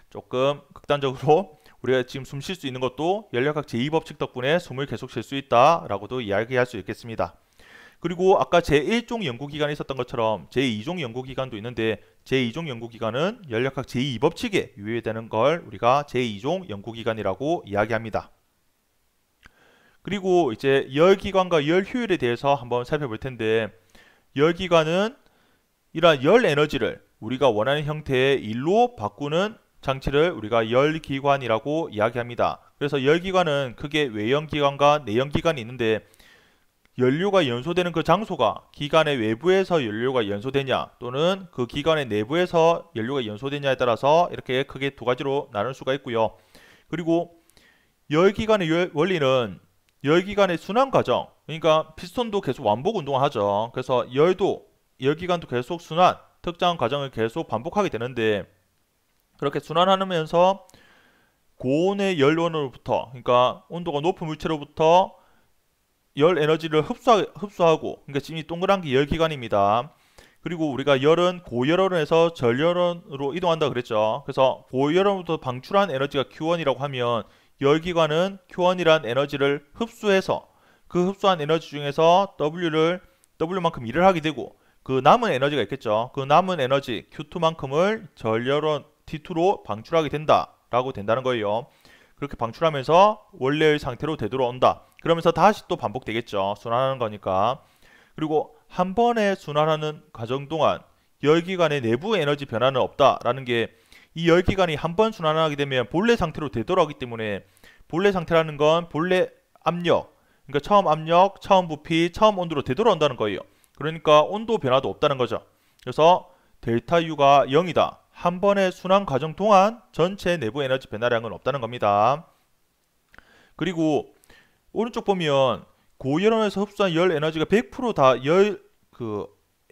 조금 극단적으로 우리가 지금 숨 쉴 수 있는 것도 열역학 제2법칙 덕분에 숨을 계속 쉴 수 있다라고도 이야기할 수 있겠습니다. 그리고 아까 제1종 연구기관이 있었던 것처럼 제2종 연구기관도 있는데, 제2종 연구기관은 열역학 제2법칙에 유의되는 걸 우리가 제2종 연구기관이라고 이야기합니다. 그리고 이제 열기관과 열효율에 대해서 한번 살펴볼 텐데, 열기관은 이러한 열 에너지를 우리가 원하는 형태의 일로 바꾸는 장치를 우리가 열기관이라고 이야기합니다. 그래서 열기관은 크게 외형기관과 내형기관이 있는데, 연료가 연소되는 그 장소가 기관의 외부에서 연료가 연소되냐 또는 그 기관의 내부에서 연료가 연소되냐에 따라서 이렇게 크게 두 가지로 나눌 수가 있고요. 그리고 열기관의 원리는 열기관의 순환 과정, 그러니까 피스톤도 계속 완복 운동을 하죠. 그래서 열기관도 계속 순환, 특정한 과정을 계속 반복하게 되는데, 그렇게 순환하면서 고온의 열원으로부터, 그러니까 온도가 높은 물체로부터 열 에너지를 흡수하고, 그러니까 지금 이 동그란 게 열기관입니다. 그리고 우리가 열은 고열원에서 전열원으로 이동한다 그랬죠. 그래서 고열원부터 방출한 에너지가 Q1이라고 하면 열기관은 Q1이란 에너지를 흡수해서 그 흡수한 에너지 중에서 W만큼 일을 하게 되고, 그 남은 에너지가 있겠죠. 그 남은 에너지 Q2만큼을 전열원 T2로 방출하게 된다라고 된다는 거예요. 그렇게 방출하면서 원래의 상태로 되돌아온다. 그러면서 다시 또 반복되겠죠. 순환하는 거니까. 그리고 한 번에 순환하는 과정 동안 열기관의 내부 에너지 변화는 없다라는 게, 이 열기관이 한 번 순환하게 되면 본래 상태로 되돌아오기 때문에, 본래 상태라는 건 본래 압력, 그러니까 처음 압력, 처음 부피, 처음 온도로 되돌아온다는 거예요. 그러니까 온도 변화도 없다는 거죠. 그래서 델타 U가 0이다. 한 번의 순환 과정 동안 전체 내부 에너지 변화량은 없다는 겁니다. 그리고 오른쪽 보면 고열원에서 흡수한 열 에너지가 100% 다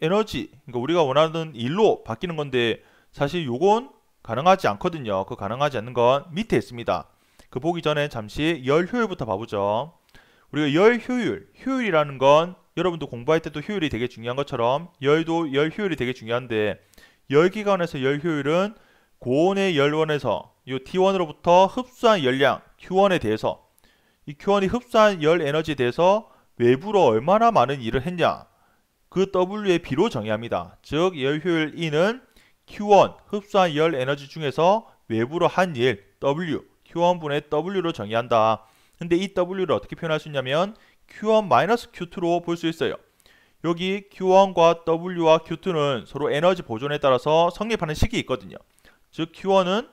에너지, 그러니까 우리가 원하는 일로 바뀌는 건데, 사실 요건 가능하지 않거든요. 그 가능하지 않는 건 밑에 있습니다. 그 보기 전에 잠시 열 효율부터 봐보죠. 우리가 열 효율이라는 건 여러분도 공부할 때도 효율이 되게 중요한 것처럼 열도 열 효율이 되게 중요한데, 열기관에서 열 효율은 고온의 열원에서 이 T1으로부터 흡수한 열량 Q1에 대해서, 이 Q1이 흡수한 열 에너지에 대해서 외부로 얼마나 많은 일을 했냐, 그 W의 비로 정의합니다. 즉 열 효율 E는 Q1 흡수한 열 에너지 중에서 외부로 한 일 W, Q1분의 W로 정의한다. 근데 이 W를 어떻게 표현할 수 있냐면 Q1-Q2로 볼 수 있어요. 여기 Q1과 W와 Q2는 서로 에너지 보존에 따라서 성립하는 식이 있거든요. 즉 Q1은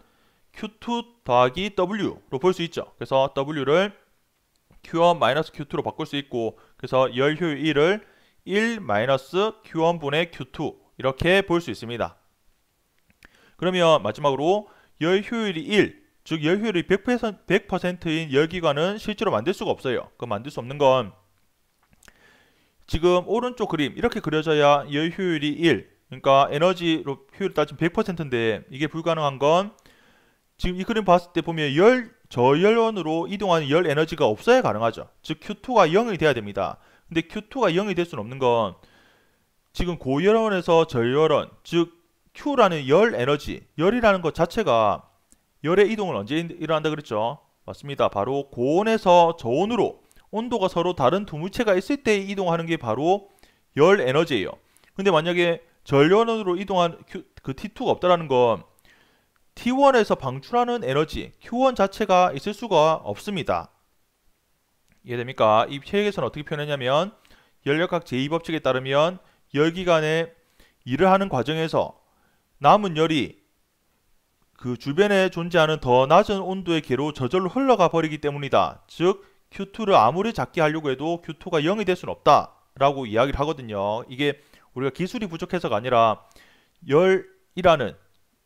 Q2 더하기 W로 볼 수 있죠. 그래서 W를 Q1-Q2로 바꿀 수 있고, 그래서 열 효율 1을 1-Q1분의 Q2 이렇게 볼 수 있습니다. 그러면 마지막으로 열 효율이 1, 즉 열 효율이 100%인 열기관은 실제로 만들 수가 없어요. 그 만들 수 없는 건 지금 오른쪽 그림 이렇게 그려져야 열 효율이 1, 그러니까 에너지로 효율 따지면 100%인데 이게 불가능한 건 지금 이 그림 봤을 때 보면 저열원으로 이동하는 열 에너지가 없어야 가능하죠. 즉 Q2가 0이 돼야 됩니다. 근데 Q2가 0이 될 수는 없는 건 지금 고열원에서 저열원, 즉 Q라는 열 에너지, 열이라는 것 자체가 열의 이동은 언제 일어난다 그랬죠? 맞습니다. 바로 고온에서 저온으로 온도가 서로 다른 두 물체가 있을 때 이동하는 게 바로 열 에너지예요. 근데 만약에 전류원으로 이동한 그 T2가 없다라는 건 T1에서 방출하는 에너지 Q1 자체가 있을 수가 없습니다. 이해됩니까? 이 책에서는 어떻게 표현했냐면 열역학 제2법칙에 따르면 열기관에 일을 하는 과정에서 남은 열이 그 주변에 존재하는 더 낮은 온도의 계로 저절로 흘러가 버리기 때문이다. 즉 Q2를 아무리 작게 하려고 해도 Q2가 0이 될 수는 없다 라고 이야기를 하거든요. 이게 우리가 기술이 부족해서가 아니라 열이라는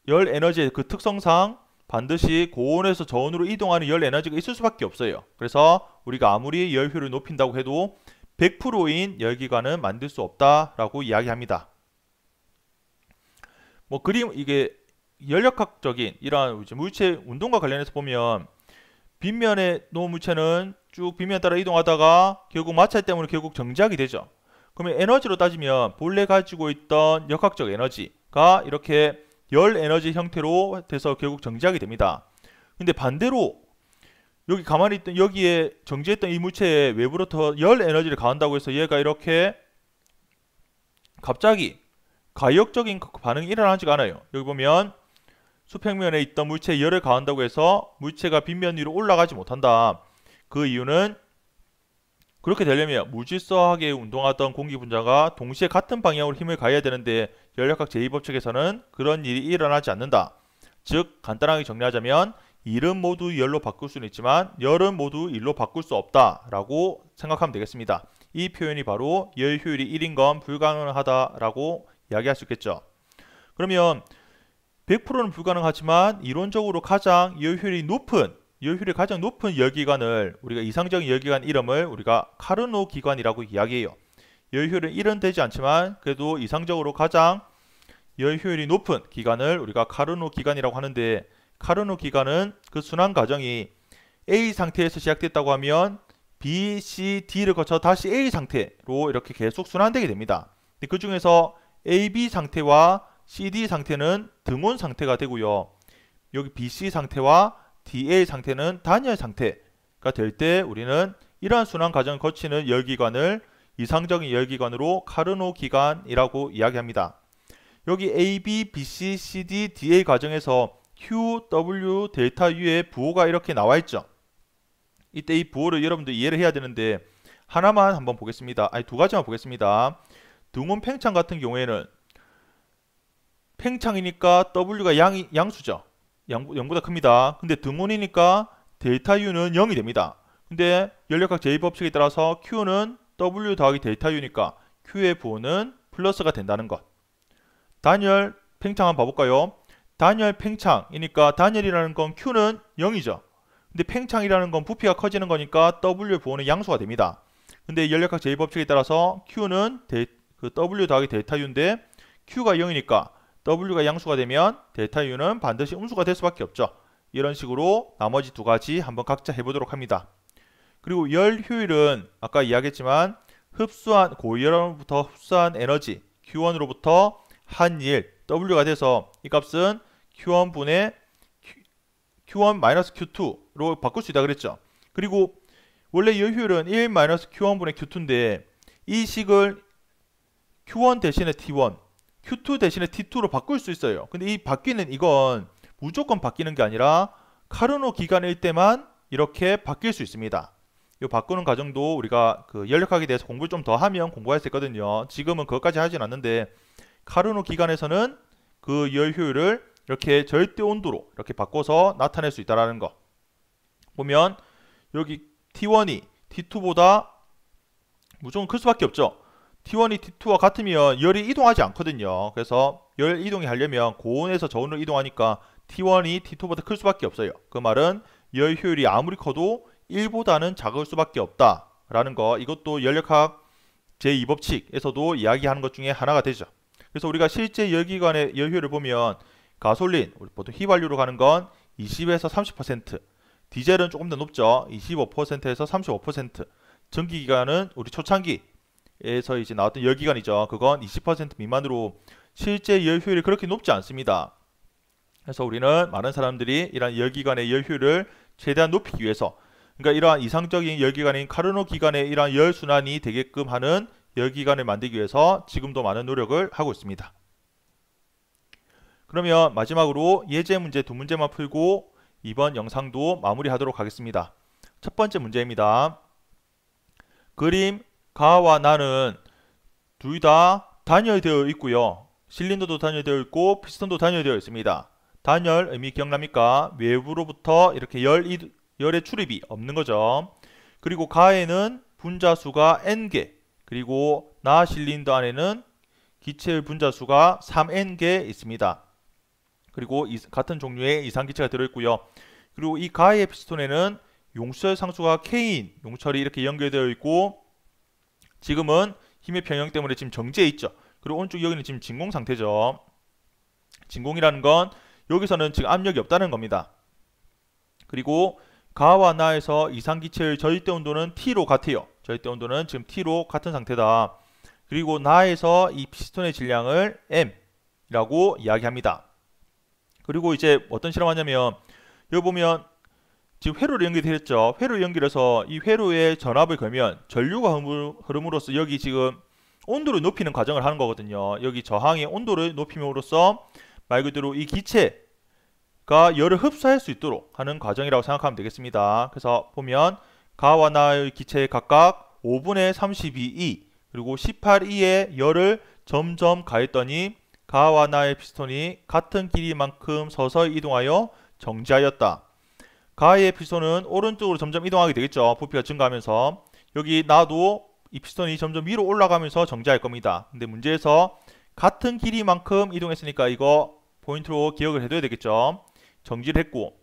열 에너지의 그 특성상 반드시 고온에서 저온으로 이동하는 열 에너지가 있을 수밖에 없어요. 그래서 우리가 아무리 열 효율을 높인다고 해도 100%인 열기관은 만들 수 없다라고 이야기합니다. 뭐 그림 이게 열역학적인 이러한 물체 운동과 관련해서 보면 빗면에 놓은 물체는 쭉 빗면 따라 이동하다가 결국 마찰 때문에 결국 정지하게 되죠. 그러면 에너지로 따지면 본래 가지고 있던 역학적 에너지가 이렇게 열 에너지 형태로 돼서 결국 정지하게 됩니다. 근데 반대로 여기 가만히 있던 여기에 정지했던 이 물체에 외부로부터 열 에너지를 가한다고 해서 얘가 이렇게 갑자기 가역적인 반응이 일어나지가 않아요. 여기 보면 수평면에 있던 물체에 열을 가한다고 해서 물체가 빗면 위로 올라가지 못한다. 그 이유는 그렇게 되려면 무질서하게 운동하던 공기 분자가 동시에 같은 방향으로 힘을 가해야 되는데 열역학 제2법칙에서는 그런 일이 일어나지 않는다. 즉 간단하게 정리하자면 일은 모두 열로 바꿀 수는 있지만 열은 모두 일로 바꿀 수 없다라고 생각하면 되겠습니다. 이 표현이 바로 열 효율이 1인 건 불가능하다라고 이야기할 수 있겠죠. 그러면 100%는 불가능하지만 이론적으로 가장 열효율이 가장 높은 열기관을 우리가 이상적인 열기관 이름을 우리가 카르노 기관이라고 이야기해요. 열효율은 1은 되지 않지만 그래도 이상적으로 가장 열효율이 높은 기관을 우리가 카르노 기관이라고 하는데 카르노 기관은 그 순환 과정이 A 상태에서 시작됐다고 하면 B, C, D를 거쳐 다시 A 상태로 이렇게 계속 순환되게 됩니다. 그 중에서 A, B 상태와 CD 상태는 등온 상태가 되고요. 여기 BC 상태와 DA 상태는 단열 상태가 될 때 우리는 이러한 순환 과정을 거치는 열기관을 이상적인 열기관으로 카르노 기관이라고 이야기합니다. 여기 A, B, BC, CD, DA 과정에서 Q, W, 델타 U의 부호가 이렇게 나와 있죠. 이때 이 부호를 여러분들 이해를 해야 되는데 하나만 한번 보겠습니다. 아니 두 가지만 보겠습니다. 등온 팽창 같은 경우에는 팽창이니까 W가 양수죠. 0보다 큽니다. 근데 등온이니까 델타 U는 0이 됩니다. 근데 열역학 제2법칙에 따라서 Q는 W 더하기 델타 U니까 Q의 부호는 플러스가 된다는 것. 단열 팽창 한번 봐볼까요? 단열 팽창이니까 단열이라는 건 Q는 0이죠. 근데 팽창이라는 건 부피가 커지는 거니까 W의 부호는 양수가 됩니다. 근데 열역학 제2법칙에 따라서 Q는 W 더하기 델타 U인데 Q가 0이니까 W가 양수가 되면 델타 U는 반드시 음수가 될 수밖에 없죠. 이런 식으로 나머지 두 가지 한번 각자 해보도록 합니다. 그리고 열 효율은 아까 이야기했지만 고열원으로부터 흡수한 에너지 Q1으로부터 한일 W가 돼서 이 값은 Q1분의 Q1-Q2로 바꿀 수 있다 그랬죠. 그리고 원래 열 효율은 1-Q1분의 Q2인데 이 식을 Q1 대신에 T1, Q2 대신에 T2로 바꿀 수 있어요. 근데 이 바뀌는 이건 무조건 바뀌는 게 아니라 카르노 기간일 때만 이렇게 바뀔 수 있습니다. 이 바꾸는 과정도 우리가 그 열역학에 대해서 공부를 좀 더 하면 공부할 수 있거든요. 지금은 그것까지 하진 않는데 카르노 기간에서는 그 열 효율을 이렇게 절대 온도로 이렇게 바꿔서 나타낼 수 있다는 거. 보면 여기 T1이 T2보다 무조건 클 수밖에 없죠. T1이 T2와 같으면 열이 이동하지 않거든요. 그래서 열 이동이 하려면 고온에서 저온으로 이동하니까 T1이 T2보다 클 수밖에 없어요. 그 말은 열 효율이 아무리 커도 1보다는 작을 수밖에 없다라는 거. 이것도 열역학 제2법칙에서도 이야기하는 것 중에 하나가 되죠. 그래서 우리가 실제 열기관의 열효율을 보면 가솔린, 우리 보통 휘발유로 가는 건 20에서 30%, 디젤은 조금 더 높죠. 25%에서 35%, 전기기관은 우리 초창기에서 이제 나왔던 열기관이죠. 그건 20% 미만으로 실제 열효율이 그렇게 높지 않습니다. 그래서 우리는 많은 사람들이 이러한 열기관의 열효율을 최대한 높이기 위해서, 그러니까 이러한 이상적인 열기관인 카르노 기관의 이러한 열순환이 되게끔 하는 열기관을 만들기 위해서 지금도 많은 노력을 하고 있습니다. 그러면 마지막으로 예제 문제 두 문제만 풀고 이번 영상도 마무리하도록 하겠습니다. 첫 번째 문제입니다. 그림 가와 나는 둘 다 단열되어 있고요. 실린더도 단열되어 있고 피스톤도 단열되어 있습니다. 단열 의미 기억납니까? 외부로부터 이렇게 열의 출입이 없는 거죠. 그리고 가에는 분자수가 n개, 그리고 나 실린더 안에는 기체의 분자수가 3n개 있습니다. 그리고 같은 종류의 이상기체가 들어있고요. 그리고 이 가의 피스톤에는 용수철 상수가 K인 용철이 이렇게 연결되어 있고, 지금은 힘의 평형 때문에 지금 정지해 있죠. 그리고 오른쪽 여기는 지금 진공 상태죠. 진공이라는 건 여기서는 지금 압력이 없다는 겁니다. 그리고 가와 나에서 이상기체의 절대 온도는 T로 같아요. 절대 온도는 지금 T로 같은 상태다. 그리고 나에서 이 피스톤의 질량을 M이라고 이야기합니다. 그리고 이제 어떤 실험하냐면, 여기 보면 지금 회로로 연결되어 있죠. 회로 연결해서 이 회로에 전압을 걸면 전류가 흐름으로써 여기 지금 온도를 높이는 과정을 하는 거거든요. 여기 저항의 온도를 높임으로써 말 그대로 이 기체가 열을 흡수할 수 있도록 하는 과정이라고 생각하면 되겠습니다. 그래서 보면 가와 나의 기체에 각각 5분의 32E 그리고 18E의 열을 점점 가했더니 가와 나의 피스톤이 같은 길이만큼 서서히 이동하여 정지하였다. 가의 피스톤은 오른쪽으로 점점 이동하게 되겠죠. 부피가 증가하면서. 여기 나도 이 피스톤이 점점 위로 올라가면서 정지할 겁니다. 근데 문제에서 같은 길이만큼 이동했으니까 이거 포인트로 기억을 해둬야 되겠죠. 정지를 했고,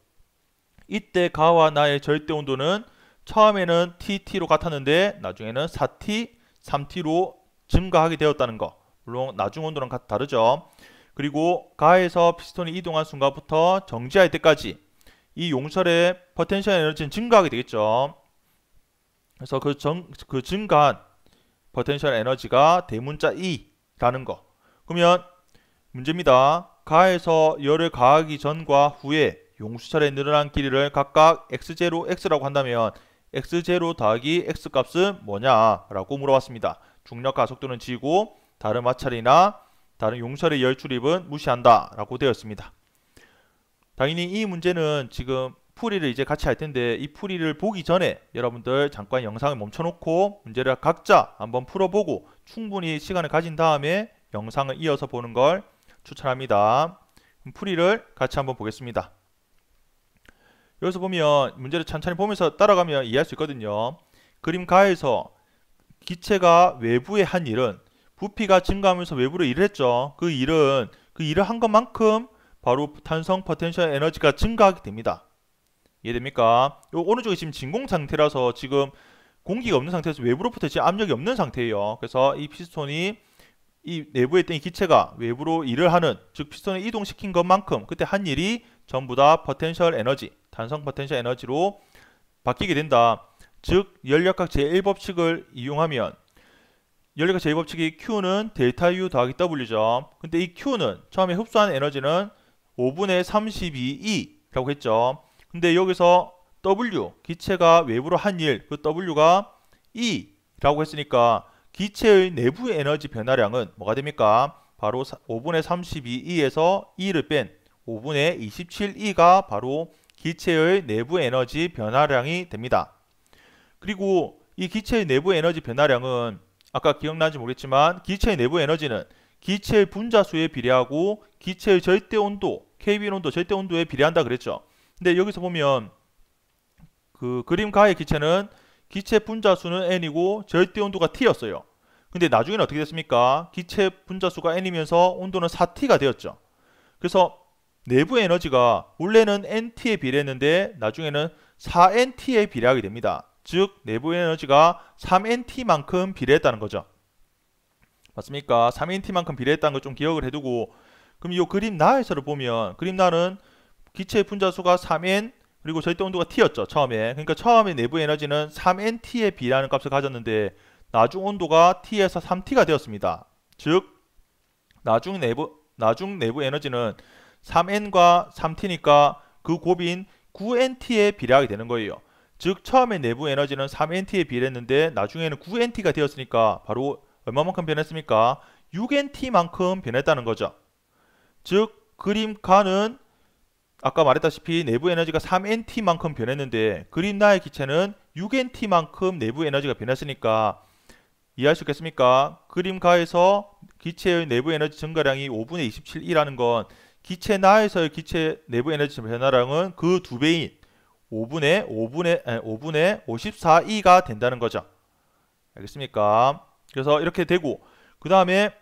이때 가와 나의 절대 온도는 처음에는 TT로 같았는데 나중에는 4T, 3T로 증가하게 되었다는 거. 물론 나중 온도랑 다르죠. 그리고 가에서 피스톤이 이동한 순간부터 정지할 때까지 이 용설의 포텐셜 에너지는 증가하게 되겠죠. 그래서 그 증가한 포텐셜 에너지가 대문자 E라는 거. 그러면 문제입니다. 가에서 열을 가하기 전과 후에 용수철의 늘어난 길이를 각각 x0, x라고 한다면 x0 더하기 x 값은 뭐냐라고 물어봤습니다. 중력과 속도는 g고 다른 마찰이나 다른 용설의 열 출입은 무시한다 라고 되었습니다. 당연히 이 문제는 지금 풀이를 이제 같이 할 텐데, 이 풀이를 보기 전에 여러분들 잠깐 영상을 멈춰놓고 문제를 각자 한번 풀어보고 충분히 시간을 가진 다음에 영상을 이어서 보는 걸 추천합니다. 풀이를 같이 한번 보겠습니다. 여기서 보면 문제를 천천히 보면서 따라가면 이해할 수 있거든요. 그림 가에서 기체가 외부에 한 일은 부피가 증가하면서 외부로 일을 했죠. 그 일을 한 것만큼 바로 탄성 포텐셜 에너지가 증가하게 됩니다. 이해됩니까? 요 오른쪽이 지금 진공 상태라서 지금 공기가 없는 상태에서 외부로부터 지금 압력이 없는 상태예요. 그래서 이 피스톤이 이 내부에 있던 이 기체가 외부로 일을 하는, 즉 피스톤을 이동시킨 것만큼 그때 한 일이 전부 다 포텐셜 에너지, 탄성 포텐셜 에너지로 바뀌게 된다. 즉 열역학 제1법칙을 이용하면 열역학 제1법칙이 Q는 델타 U 더하기 W죠. 근데 이 Q는 처음에 흡수한 에너지는 5분의 32E라고 했죠. 근데 여기서 W, 기체가 외부로 한 일, 그 W가 E라고 했으니까 기체의 내부의 에너지 변화량은 뭐가 됩니까? 바로 5분의 32E에서 E를 뺀 5분의 27E가 바로 기체의 내부 에너지 변화량이 됩니다. 그리고 이 기체의 내부 에너지 변화량은 아까 기억나는지 모르겠지만 기체의 내부 에너지는 기체의 분자수에 비례하고 기체의 절대 온도, KBN 온도, 절대 온도에 비례한다 그랬죠. 근데 여기서 보면 그 그림 가의 기체는 기체 분자수는 N이고 절대 온도가 T였어요. 근데 나중에는 어떻게 됐습니까? 기체 분자수가 N이면서 온도는 4T가 되었죠. 그래서 내부 에너지가 원래는 NT에 비례했는데 나중에는 4NT에 비례하게 됩니다. 즉 내부 에너지가 3NT만큼 비례했다는 거죠. 맞습니까? 3nt만큼 비례했다는 걸 좀 기억을 해두고, 그럼 이 그림 나에서를 보면 그림 나는 기체의 분자수가 3n 그리고 절대 온도가 t였죠. 처음에. 그러니까 처음에 내부 에너지는 3nt에 비례하는 값을 가졌는데 나중 온도가 t에서 3t가 되었습니다. 즉 나중 내부 에너지는 3n과 3t니까 그 곱인 9nt에 비례하게 되는 거예요. 즉 처음에 내부 에너지는 3nt에 비례했는데 나중에는 9nt가 되었으니까 바로 얼마만큼 변했습니까? 6nt만큼 변했다는 거죠. 즉 그림 가는 아까 말했다시피 내부 에너지가 3nt만큼 변했는데 그림 나의 기체는 6nt만큼 내부 에너지가 변했으니까 이해할 수 있겠습니까? 그림 가에서 기체의 내부 에너지 증가량이 5분의 27이라는 건 기체 나에서의 기체 내부 에너지 변화량은 그 2배인 5분의 54e가 된다는 거죠. 알겠습니까? 그래서 이렇게 되고 그 다음에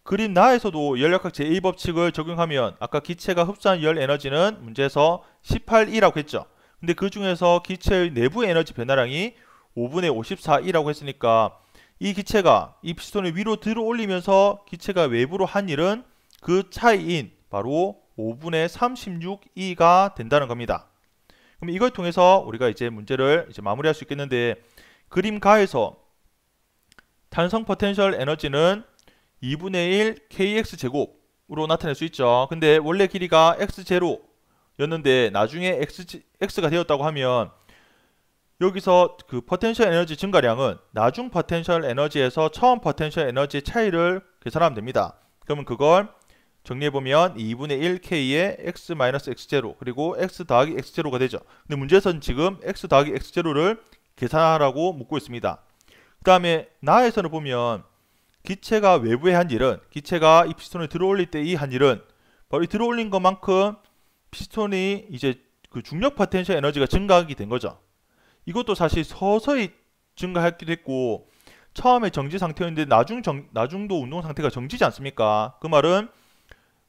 그림 나에서도 열역학 제1법칙을 적용하면 아까 기체가 흡수한 열 에너지는 문제에서 18e라고 했죠. 근데 그 중에서 기체의 내부 에너지 변화량이 5분의 54e라고 했으니까 이 기체가 이 피스톤을 위로 들어 올리면서 기체가 외부로 한 일은 그 차이인 바로 5분의 36e가 된다는 겁니다. 그럼 이걸 통해서 우리가 이제 문제를 이제 마무리할 수 있겠는데 그림 가에서 탄성 포텐셜 에너지는 2분의 1 kx 제곱으로 나타낼 수 있죠. 근데 원래 길이가 x0였는데 나중에 x가 되었다고 하면 여기서 그 포텐셜 에너지 증가량은 나중 포텐셜 에너지에서 처음 포텐셜 에너지의 차이를 계산하면 됩니다. 그러면 그걸 정리해보면 2분의 1k의 x-x0 그리고 x 더하기 x0가 되죠. 근데 문제에서는 지금 x 더하기 x0를 계산하라고 묻고 있습니다. 그 다음에 나에서는 보면 기체가 외부에 한 일은 기체가 이 피스톤을 들어올릴 때 이 한 일은 바로 이 들어올린 것만큼 피스톤이 이제 그 중력 포텐셜 에너지가 증가하게 된 거죠. 이것도 사실 서서히 증가하기도 했고 처음에 정지 상태였는데 나중도 운동 상태가 정지지 않습니까? 그 말은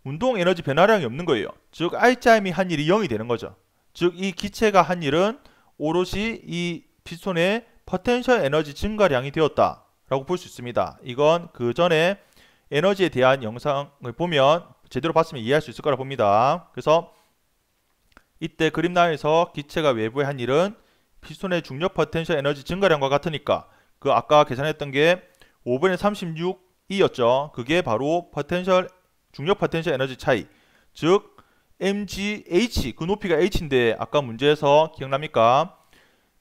운동 에너지 변화량이 없는 거예요. 즉 R자임이 한 일이 0이 되는 거죠. 즉 이 기체가 한 일은 오롯이 이 피스톤의 포텐셜 에너지 증가량이 되었다 라고 볼 수 있습니다. 이건 그 전에 에너지에 대한 영상을 보면 제대로 봤으면 이해할 수 있을 거라 봅니다. 그래서 이때 그림 나에서 기체가 외부에 한 일은 피스톤의 중력 포텐셜 에너지 증가량과 같으니까 그 아까 계산했던 게 5분의 36이었죠. 그게 바로 중력 포텐셜 에너지 차이, 즉 mgh, 그 높이가 h인데 아까 문제에서 기억납니까?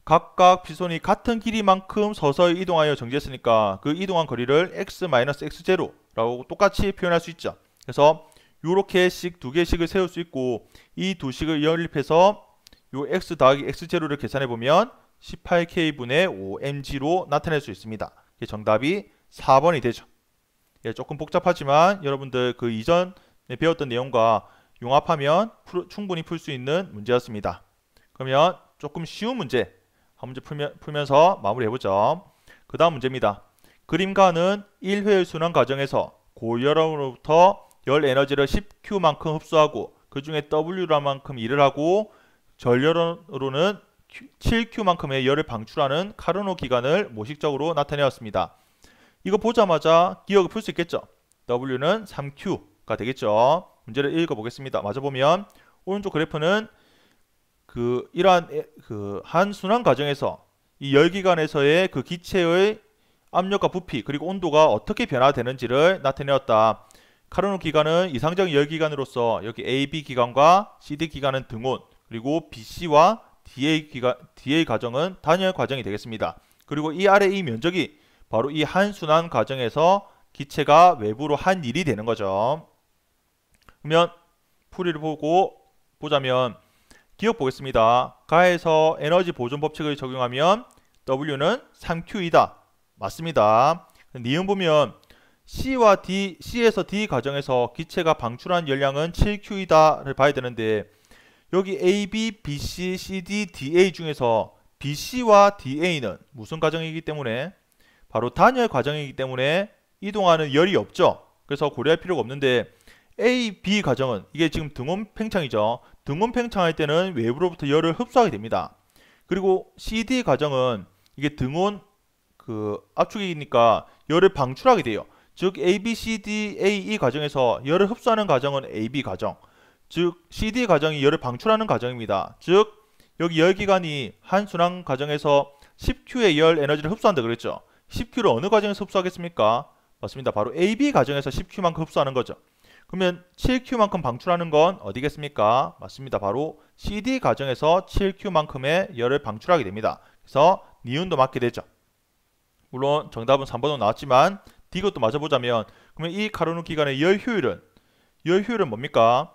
각각 피스톤이 같은 길이만큼 서서히 이동하여 정지했으니까 그 이동한 거리를 x-x0라고 똑같이 표현할 수 있죠. 그래서 요렇게씩 두 개씩을 세울 수 있고 이 두 식을 연립해서 요 x 더하기 x0를 계산해보면 18k분의 5mg로 나타낼 수 있습니다. 정답이 4번이 되죠. 예, 조금 복잡하지만 여러분들 그 이전에 배웠던 내용과 융합하면 충분히 풀 수 있는 문제였습니다. 그러면 조금 쉬운 문제 한 문제 풀면서 마무리해보죠. 그 다음 문제입니다. 그림가는 1회의 순환 과정에서 고열원으로부터 열 에너지를 10Q만큼 흡수하고 그 중에 W만큼 일을 하고 전열원으로는 7Q만큼의 열을 방출하는 카르노 기간을 모식적으로 나타내었습니다. 이거 보자마자 기억을 풀 수 있겠죠? W는 3Q가 되겠죠? 문제를 읽어보겠습니다. 마저 보면 오른쪽 그래프는 이러한 한 순환 과정에서 이 열기관에서의 그 기체의 압력과 부피 그리고 온도가 어떻게 변화되는지를 나타내었다. 카르노 기관은 이상적인 열기관으로서 여기 AB 기관과 CD 기관은 등온, 그리고 BC와 DA 과정은 단열 과정이 되겠습니다. 그리고 이 아래 이 면적이 바로 이 한 순환 과정에서 기체가 외부로 한 일이 되는 거죠. 그러면 풀이를 보자면 기억 보겠습니다. 가에서 에너지 보존 법칙을 적용하면 W는 3Q이다. 맞습니다. 니은 보면 C에서 D 과정에서 기체가 방출한 열량은 7Q이다를 봐야 되는데 여기 A, B, B, C, C, D, DA 중에서 BC와 DA는 무슨 과정이기 때문에 바로 단열 과정이기 때문에 이동하는 열이 없죠. 그래서 고려할 필요가 없는데 A, B 과정은 이게 지금 등온 팽창이죠. 등온 팽창할 때는 외부로부터 열을 흡수하게 됩니다. 그리고 CD 과정은 이게 등온 압축이니까 열을 방출하게 돼요. 즉 A, B, C, D, A, E 과정에서 열을 흡수하는 과정은 AB 과정, 즉 CD 과정이 열을 방출하는 과정입니다. 즉 여기 열기관이 한 순환 과정에서 10Q의 열 에너지를 흡수한다 그랬죠. 10Q를 어느 과정에서 흡수하겠습니까? 맞습니다. 바로 AB 과정에서 10Q만큼 흡수하는 거죠. 그러면 7Q만큼 방출하는 건 어디겠습니까? 맞습니다. 바로 CD 과정에서 7Q만큼의 열을 방출하게 됩니다. 그래서 니은도 맞게 되죠. 물론 정답은 3번으로 나왔지만 D것도 맞아보자면, 그러면 이 가로는 기관의 열 효율은 뭡니까?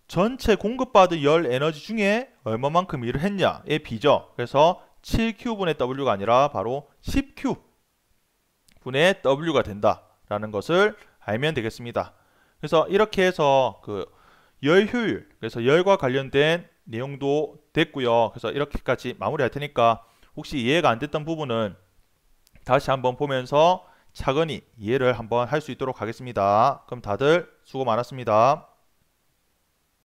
전체 공급받은 열 에너지 중에 얼마만큼 일을 했냐의 비죠. 그래서 7Q분의 W가 아니라 바로 10Q분의 W가 된다라는 것을 알면 되겠습니다. 그래서 이렇게 해서 그 열 효율, 그래서 열과 관련된 내용도 됐고요. 그래서 이렇게까지 마무리할 테니까 혹시 이해가 안 됐던 부분은 다시 한번 보면서 차근히 이해를 한번 할 수 있도록 하겠습니다. 그럼 다들 수고 많았습니다.